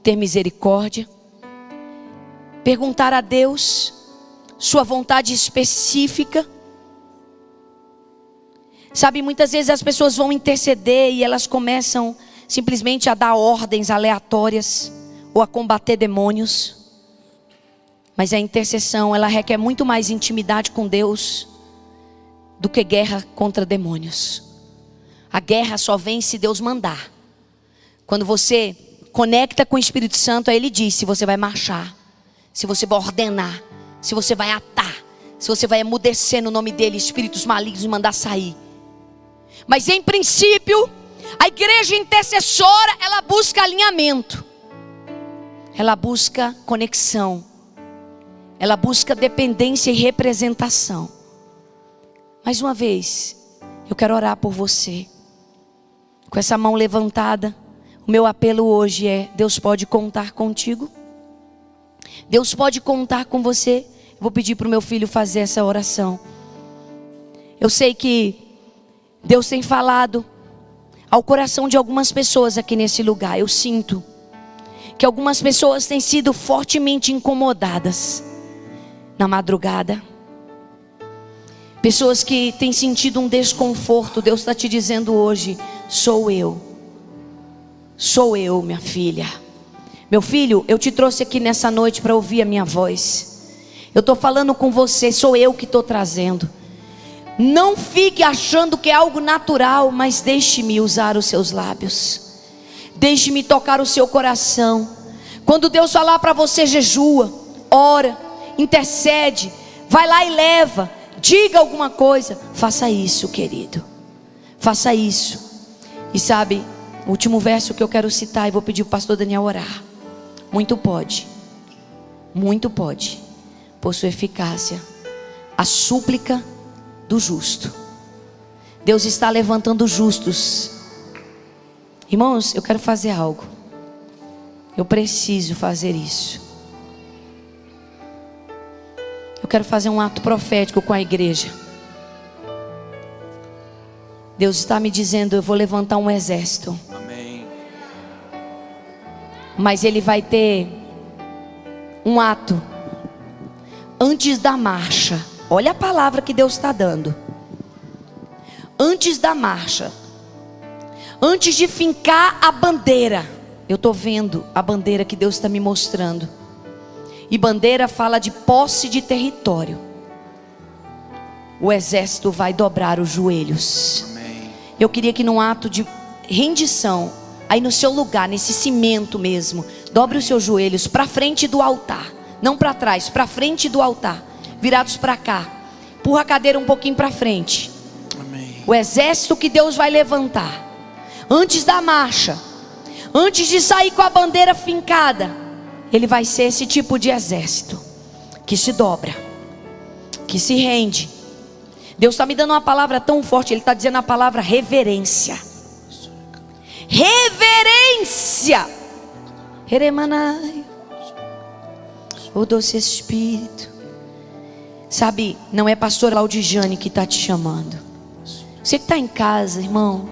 S1: ter misericórdia. Perguntar a Deus sua vontade específica. Sabe, muitas vezes as pessoas vão interceder e elas começam simplesmente a dar ordens aleatórias ou a combater demônios. Mas a intercessão, ela requer muito mais intimidade com Deus do que guerra contra demônios. A guerra só vem se Deus mandar. Quando você conecta com o Espírito Santo, aí Ele diz se você vai marchar, se você vai ordenar, se você vai atar, se você vai emudecer no nome dEle, espíritos malignos, e mandar sair. Mas em princípio, a igreja intercessora, ela busca alinhamento. Ela busca conexão. Ela busca dependência e representação. Mais uma vez, eu quero orar por você. Com essa mão levantada, o meu apelo hoje é: Deus pode contar contigo? Deus pode contar com você? Eu vou pedir para o meu filho fazer essa oração. Eu sei que Deus tem falado ao coração de algumas pessoas aqui nesse lugar. Eu sinto que algumas pessoas têm sido fortemente incomodadas na madrugada. Pessoas que têm sentido um desconforto. Deus está te dizendo hoje: sou eu. Sou eu, minha filha. Meu filho, eu te trouxe aqui nessa noite para ouvir a minha voz. Eu estou falando com você, sou eu que estou trazendo. Não fique achando que é algo natural, mas deixe-me usar os seus lábios. Deixe-me tocar o seu coração. Quando Deus falar para você, jejua, ora, intercede, vai lá e leva, diga alguma coisa. Faça isso, querido. Faça isso. E sabe, o último verso que eu quero citar, e vou pedir o pastor Daniel orar. Muito pode, por sua eficácia, a súplica do justo. Deus está levantando justos. Irmãos, eu quero fazer algo. Eu preciso fazer isso. Eu quero fazer um ato profético com a igreja. Deus está me dizendo: eu vou levantar um exército.
S2: Amém.
S1: Mas ele vai ter um ato antes da marcha. Olha a palavra que Deus está dando. Antes da marcha, antes de fincar a bandeira, eu estou vendo a bandeira que Deus está me mostrando. E bandeira fala de posse de território. O exército vai dobrar os joelhos.
S2: Amém.
S1: Eu queria que num ato de rendição, aí no seu lugar, nesse cimento mesmo, dobre os seus joelhos para frente do altar. Não para trás, para frente do altar. Virados para cá. Empurra a cadeira um pouquinho para frente.
S2: Amém.
S1: O exército que Deus vai levantar. Antes da marcha, antes de sair com a bandeira fincada, ele vai ser esse tipo de exército que se dobra, que se rende. Deus está me dando uma palavra tão forte. Ele está dizendo a palavra reverência. Reverência. Reremanai. O doce Espírito. Sabe, não é pastora Laudijane que está te chamando. Você que está em casa, irmão,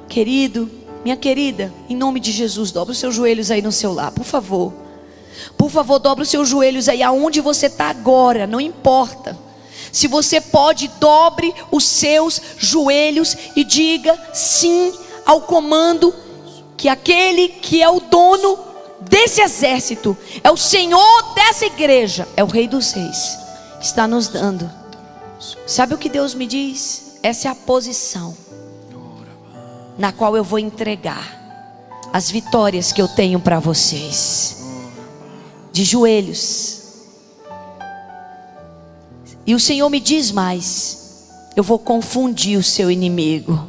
S1: querido, minha querida, em nome de Jesus, dobra os seus joelhos aí no seu lar, por favor. Por favor, dobra os seus joelhos aí aonde você está agora, não importa. Se você pode, dobre os seus joelhos e diga sim ao comando que aquele que é o dono desse exército, é o Senhor dessa igreja, é o Rei dos Reis, que está nos dando. Sabe o que Deus me diz? Essa é a posição na qual eu vou entregar as vitórias que eu tenho para vocês. De joelhos. E o Senhor me diz mais: eu vou confundir o seu inimigo.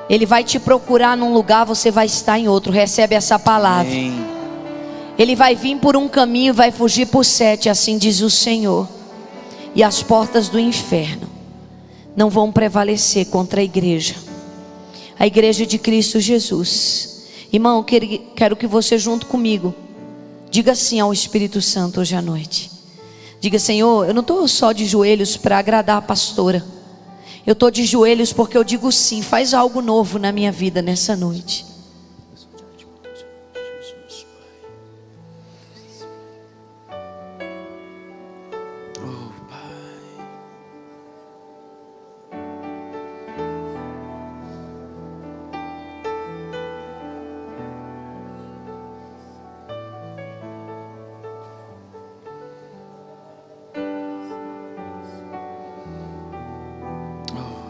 S1: Ele vai te procurar num lugar, você vai estar em outro. Recebe essa palavra.
S2: Amém.
S1: Ele vai vir por um caminho, vai fugir por 7, assim diz o Senhor. E as portas do inferno não vão prevalecer contra a igreja de Cristo Jesus. Irmão, quero que você junto comigo diga sim ao Espírito Santo hoje à noite. Diga: Senhor, eu não estou só de joelhos para agradar a pastora. Eu estou de joelhos porque eu digo sim. Faz algo novo na minha vida nessa noite.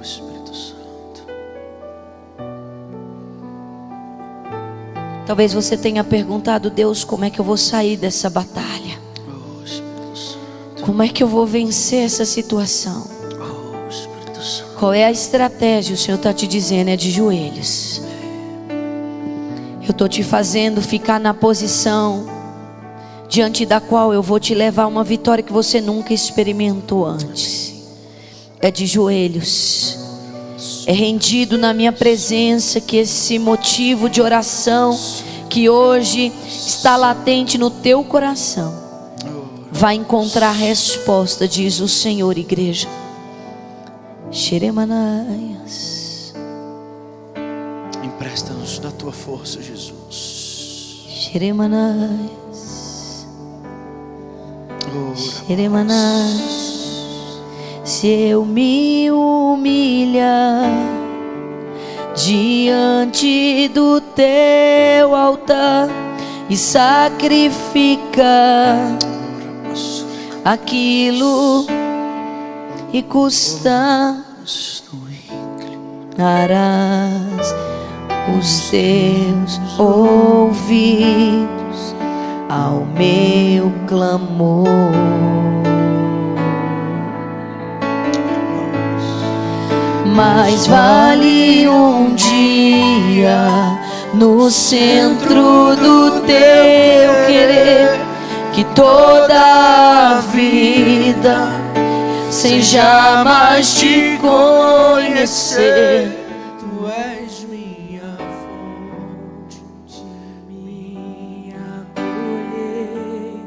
S2: Espírito Santo.
S1: Talvez você tenha perguntado: Deus, como é que eu vou sair dessa batalha?
S2: Oh, Espírito Santo.
S1: Como é que eu vou vencer essa situação?
S2: Oh, Espírito Santo.
S1: Qual é a estratégia? O Senhor está te dizendo: é de joelhos. Eu estou te fazendo ficar na posição diante da qual eu vou te levar a uma vitória que você nunca experimentou antes. É de joelhos. É rendido na minha presença que esse motivo de oração que hoje está latente no teu coração vai encontrar resposta, diz o Senhor, igreja. Xeremanaias.
S2: Empresta-nos da tua força, Jesus.
S1: Xeremanaias. Xeremanaias. Se eu me humilhar diante do teu altar e sacrificar aquilo e custarás os teus ouvidos ao meu clamor. Mais vale um dia no centro do teu querer que toda a vida sem jamais te conhecer.
S2: Tu és minha fonte, minha colheita,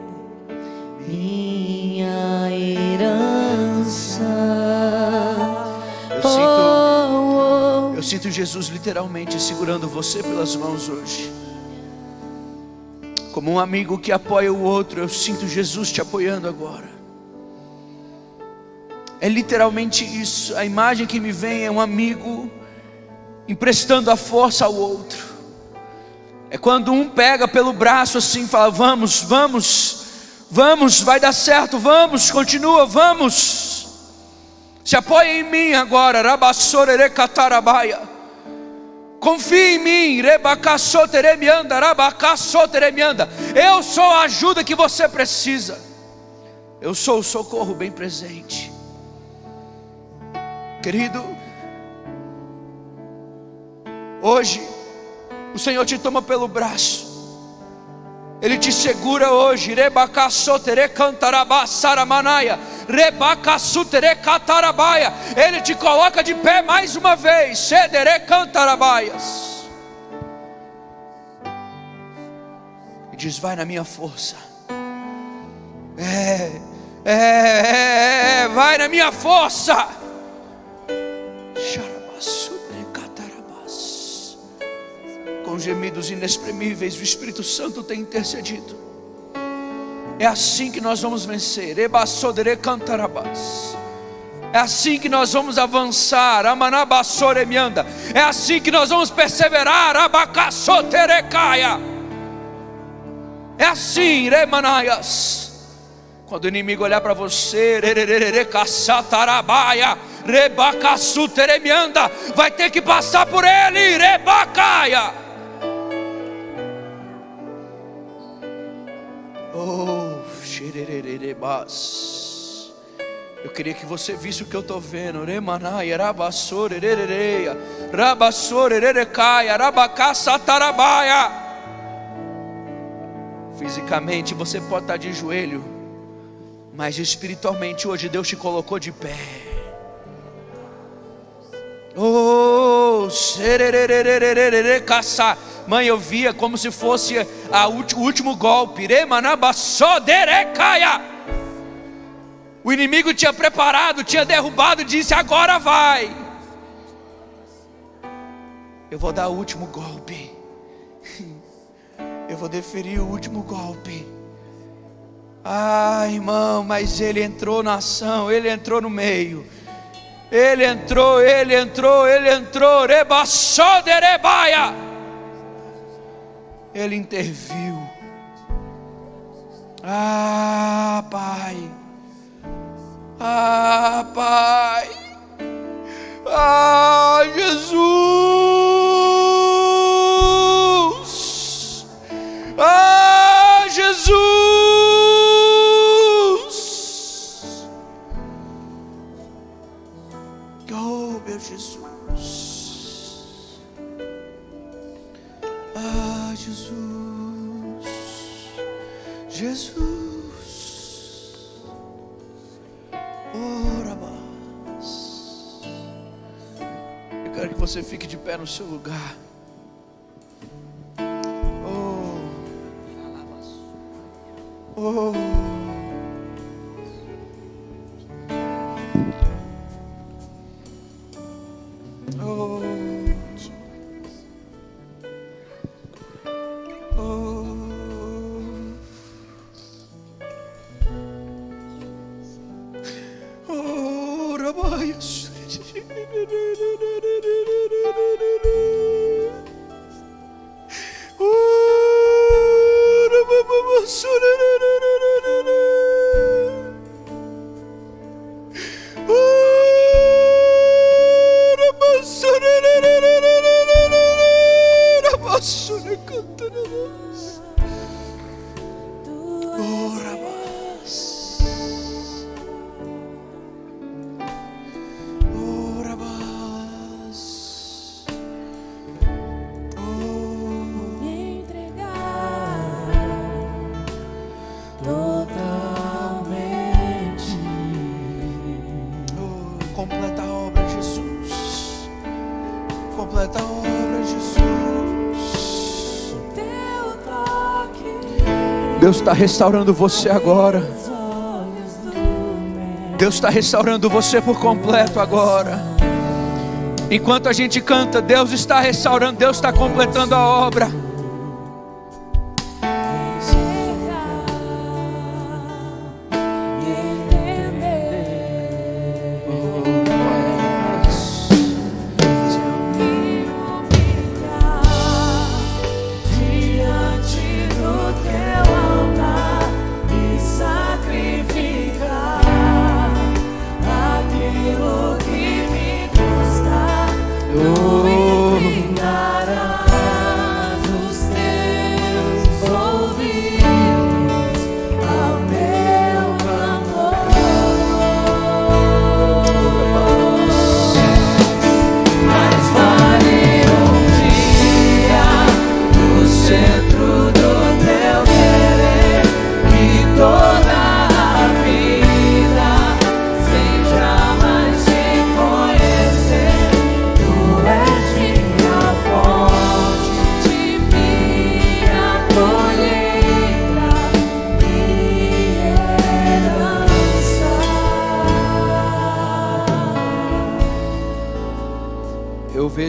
S1: minha herança.
S2: Eu sinto Jesus literalmente segurando você pelas mãos hoje. Como um amigo que apoia o outro, eu sinto Jesus te apoiando agora. É literalmente isso. A imagem que me vem é um amigo emprestando a força ao outro. É quando um pega pelo braço assim, fala: vamos, vamos, vamos, vai dar certo, vamos, continua, vamos. Se apoia em mim agora, rabassorere catarabaia. Confia em mim, rebacassoteremianda, rabacassoteremianda. Eu sou a ajuda que você precisa. Eu sou o socorro bem presente. Querido, hoje o Senhor te toma pelo braço, Ele te segura hoje. Ele te coloca de pé mais uma vez. E diz: vai na minha força. Vai na minha força. Com gemidos inexprimíveis, o Espírito Santo tem intercedido. É assim que nós vamos vencer. É assim que nós vamos avançar. É assim que nós vamos perseverar. É assim, remanaias. Quando o inimigo olhar para você, vai ter que passar por ele. Eu queria que você visse o que eu estou vendo. Fisicamente você pode estar de joelho, mas espiritualmente hoje Deus te colocou de pé. Mãe, eu via como se fosse o último golpe. O inimigo tinha preparado, tinha derrubado, disse: agora vai. Eu vou dar o último golpe. Eu vou deferir o último golpe. Ah, irmão, mas ele entrou na ação, ele entrou no meio. Ele entrou. Ele interviu. Ah, Pai. Ah, Pai. Ah, Jesus. Ah, Jesus. Oh, meu Jesus. Ah, Jesus. Jesus. Ora, mas eu quero que você fique de pé no seu lugar. Oh. Completa a obra, Jesus. Completa a obra, Jesus. Deus está restaurando você agora. Deus está restaurando você por completo agora. Enquanto a gente canta, Deus está restaurando, Deus está completando a obra.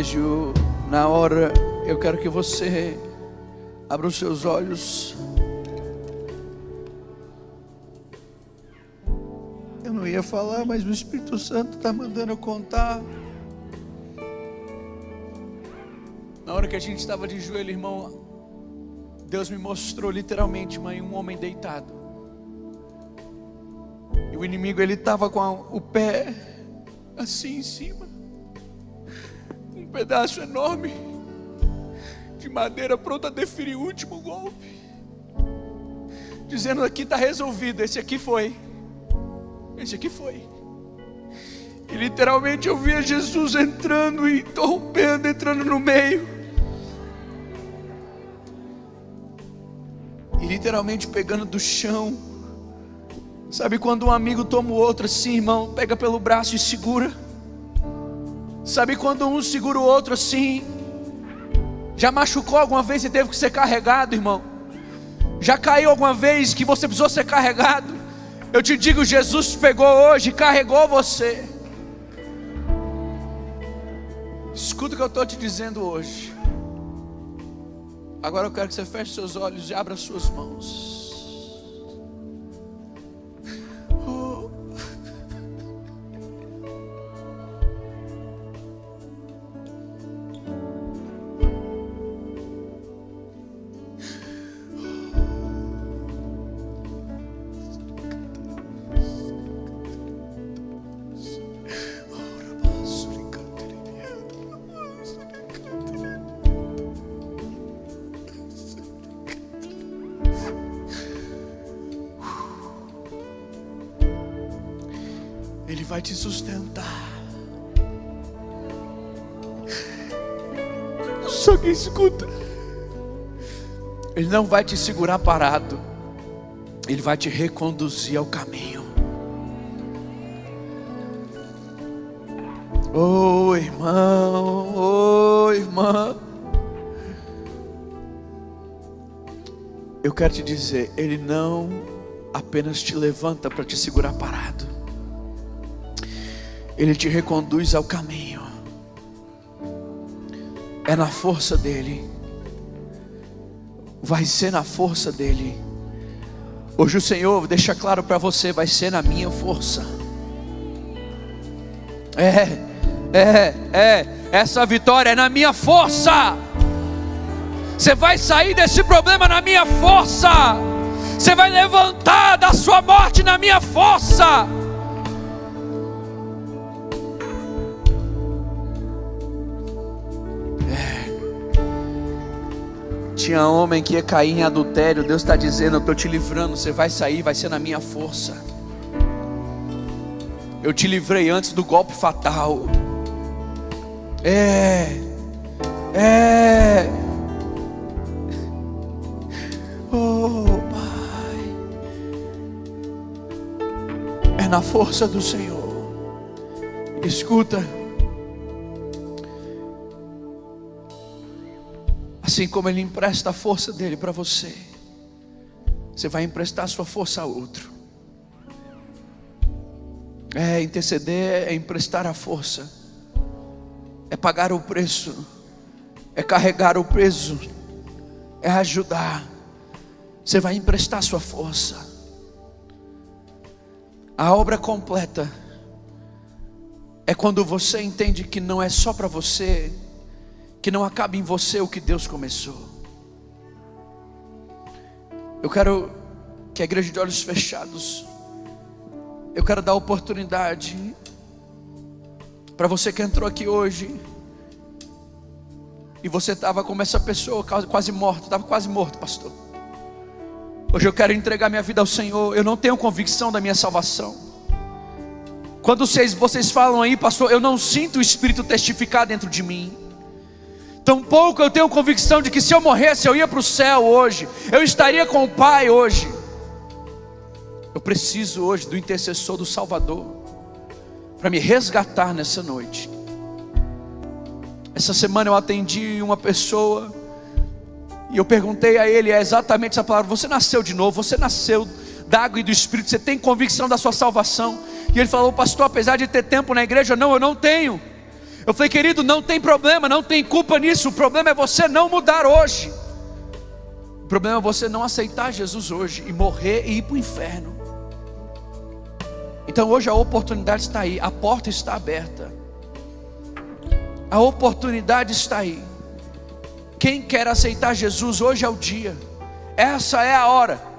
S2: privilégio. Na hora, eu quero que você abra os seus olhos. Eu não ia falar, mas o Espírito Santo está mandando eu contar. Na hora que a gente estava de joelho, irmão, Deus me mostrou literalmente, mãe, um homem deitado. E o inimigo, ele estava com o pé assim em cima. Um pedaço enorme de madeira pronto a deferir o último golpe. Dizendo: aqui está resolvido, esse aqui foi. Esse aqui foi. E literalmente eu via Jesus entrando e interrompendo, entrando no meio. E literalmente pegando do chão. Sabe quando um amigo toma o outro assim, irmão, pega pelo braço e segura? Sabe quando um segura o outro assim? Já machucou alguma vez e teve que ser carregado, irmão? Já caiu alguma vez que você precisou ser carregado? Eu te digo, Jesus te pegou hoje e carregou você. Escuta o que eu estou te dizendo hoje. Agora eu quero que você feche seus olhos e abra suas mãos. Ele vai te sustentar. Só que escuta, Ele não vai te segurar parado, Ele vai te reconduzir ao caminho. Oh irmão, oh irmã, eu quero te dizer, Ele não apenas te levanta para te segurar parado, Ele te reconduz ao caminho. É na força dEle. Vai ser na força dEle. Hoje o Senhor deixa claro para você: vai ser na minha força. Essa vitória é na minha força. Você vai sair desse problema na minha força. Você vai levantar da sua morte na minha força. Tinha homem que ia cair em adultério. Deus está dizendo: eu estou te livrando. Você vai sair, vai ser na minha força. Eu te livrei antes do golpe fatal. Oh Pai, é na força do Senhor. Escuta, assim como Ele empresta a força dEle para você, você vai emprestar a sua força a outro. Interceder é emprestar a força, é pagar o preço, é carregar o peso, é ajudar. Você vai emprestar a sua força. A obra completa é quando você entende que não é só para você, que não acaba em você o que Deus começou. Eu quero que a igreja de olhos fechados, eu quero dar oportunidade para você que entrou aqui hoje e você estava como essa pessoa quase morto, estava quase morto, pastor. Hoje eu quero entregar minha vida ao Senhor. Eu não tenho convicção da minha salvação. Quando vocês falam aí, pastor, eu não sinto o Espírito testificar dentro de mim. Tampouco eu tenho convicção de que se eu morresse eu ia para o céu hoje, eu estaria com o Pai hoje. Eu preciso hoje do intercessor do Salvador para me resgatar nessa noite. Essa semana eu atendi uma pessoa e eu perguntei a ele exatamente essa palavra: você nasceu de novo, você nasceu da água e do Espírito, você tem convicção da sua salvação? E ele falou: pastor, apesar de ter tempo na igreja, não, eu não tenho. Eu falei: querido, não tem problema, não tem culpa nisso. O problema é você não mudar hoje. O problema é você não aceitar Jesus hoje e morrer e ir para o inferno. Então hoje a oportunidade está aí, a porta está aberta. A oportunidade está aí. Quem quer aceitar Jesus, hoje é o dia. Essa é a hora.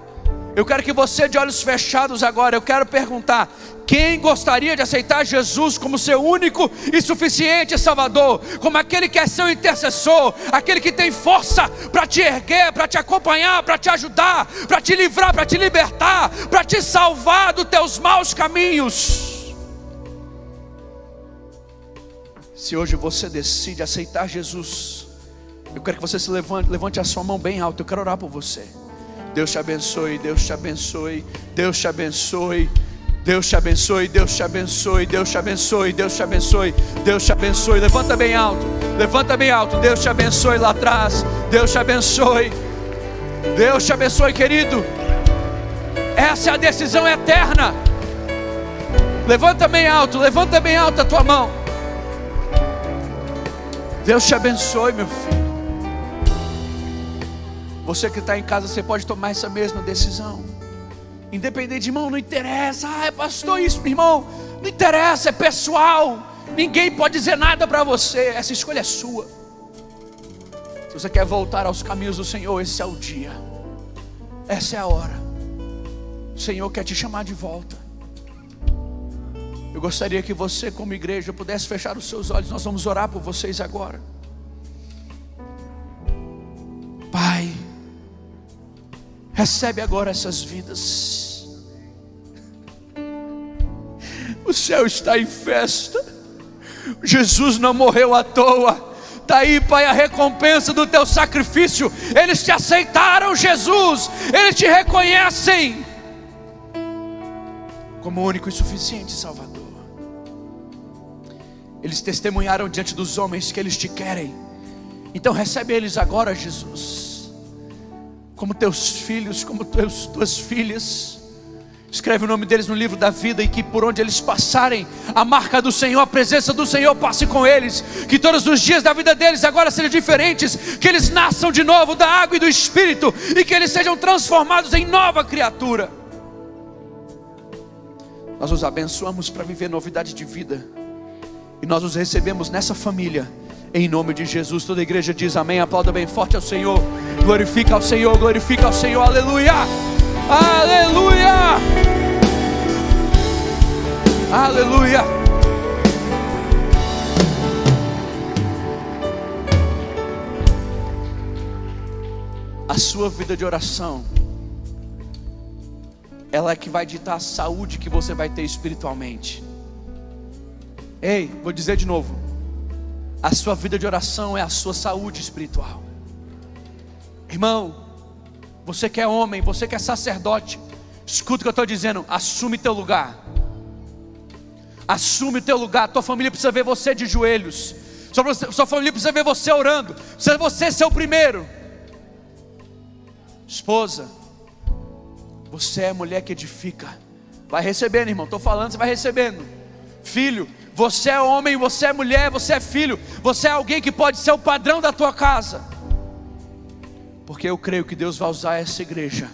S2: Eu quero que você, de olhos fechados agora, eu quero perguntar: quem gostaria de aceitar Jesus como seu único e suficiente Salvador, como aquele que é seu intercessor, aquele que tem força para te erguer, para te acompanhar, para te ajudar, para te livrar, para te libertar, para te salvar dos teus maus caminhos? Se hoje você decide aceitar Jesus, eu quero que você se levante a sua mão bem alta. Eu quero orar por você. Deus te abençoe, Deus te abençoe, Deus te abençoe, Deus te abençoe, Deus te abençoe, Deus te abençoe, Deus te abençoe, Deus te abençoe. Levanta bem alto, levanta bem alto. Deus te abençoe lá atrás, Deus te abençoe, Deus te abençoe, querido. Essa é a decisão eterna. Levanta bem alto a tua mão. Deus te abençoe, meu filho. Você que está em casa, você pode tomar essa mesma decisão. Independente, irmão, não interessa. É pastor isso, irmão. Não interessa, é pessoal. Ninguém pode dizer nada para você. Essa escolha é sua. Se você quer voltar aos caminhos do Senhor, esse é o dia. Essa é a hora. O Senhor quer te chamar de volta. Eu gostaria que você, como igreja, pudesse fechar os seus olhos. Nós vamos orar por vocês agora. Pai, recebe agora essas vidas. O céu está em festa. Jesus não morreu à toa. Está aí, Pai, a recompensa do teu sacrifício. Eles te aceitaram, Jesus. Eles te reconhecem como único e suficiente Salvador. Eles testemunharam diante dos homens que eles te querem. Então recebe eles agora, Jesus, como teus filhos, como tuas filhas. Escreve o nome deles no livro da vida, e que por onde eles passarem, a marca do Senhor, a presença do Senhor passe com eles. Que todos os dias da vida deles agora sejam diferentes. Que eles nasçam de novo da água e do Espírito, e que eles sejam transformados em nova criatura. Nós os abençoamos para viver novidade de vida, e nós os recebemos nessa família, em nome de Jesus. Toda a igreja diz amém. Aplauda bem forte ao Senhor. Glorifica ao Senhor, glorifica ao Senhor. Aleluia, aleluia, aleluia. A sua vida de oração, ela é que vai ditar a saúde que você vai ter espiritualmente. Ei, vou dizer de novo: a sua vida de oração é a sua saúde espiritual. Irmão, você que é homem, você que é sacerdote, escuta o que eu estou dizendo. Assume teu lugar. Assume teu lugar. Tua família precisa ver você de joelhos. Sua família precisa ver você orando. Precisa você ser o primeiro. Esposa, você é mulher que edifica. Vai recebendo, irmão, estou falando, você vai recebendo. Filho, você é homem, você é mulher, você é filho. Você é alguém que pode ser o padrão da tua casa. Porque eu creio que Deus vai usar essa igreja.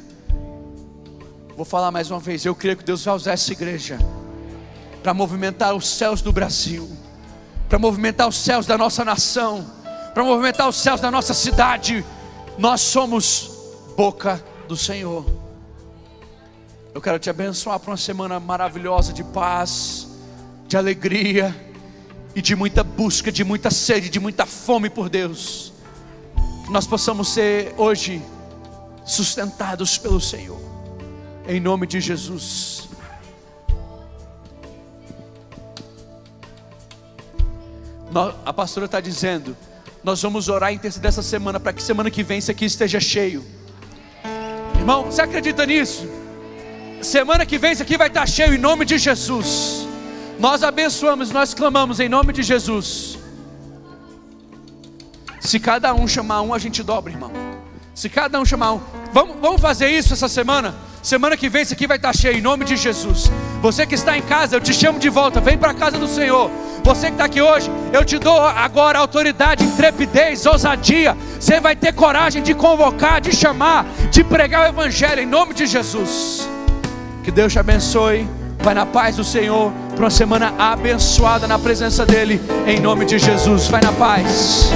S2: Vou falar mais uma vez. Eu creio que Deus vai usar essa igreja para movimentar os céus do Brasil, para movimentar os céus da nossa nação, para movimentar os céus da nossa cidade. Nós somos boca do Senhor. Eu quero te abençoar para uma semana maravilhosa de paz, de alegria e de muita busca, de muita sede, de muita fome por Deus. Que nós possamos ser hoje sustentados pelo Senhor, em nome de Jesus. A pastora está dizendo: nós vamos orar e interceder essa semana, para que semana que vem isso aqui esteja cheio. Irmão, você acredita nisso? Semana que vem isso aqui vai estar cheio, em nome de Jesus. Nós abençoamos, nós clamamos em nome de Jesus. Se cada um chamar um, a gente dobra, irmão. Se cada um chamar um, vamos fazer isso essa semana. Semana que vem isso aqui vai estar cheio, em nome de Jesus. Você que está em casa, eu te chamo de volta. Vem para a casa do Senhor. Você que está aqui hoje, eu te dou agora autoridade, intrepidez, ousadia. Você vai ter coragem de convocar, de chamar, de pregar o evangelho em nome de Jesus. Que Deus te abençoe. Vai na paz do Senhor para uma semana abençoada na presença dEle, em nome de Jesus. Vai na paz.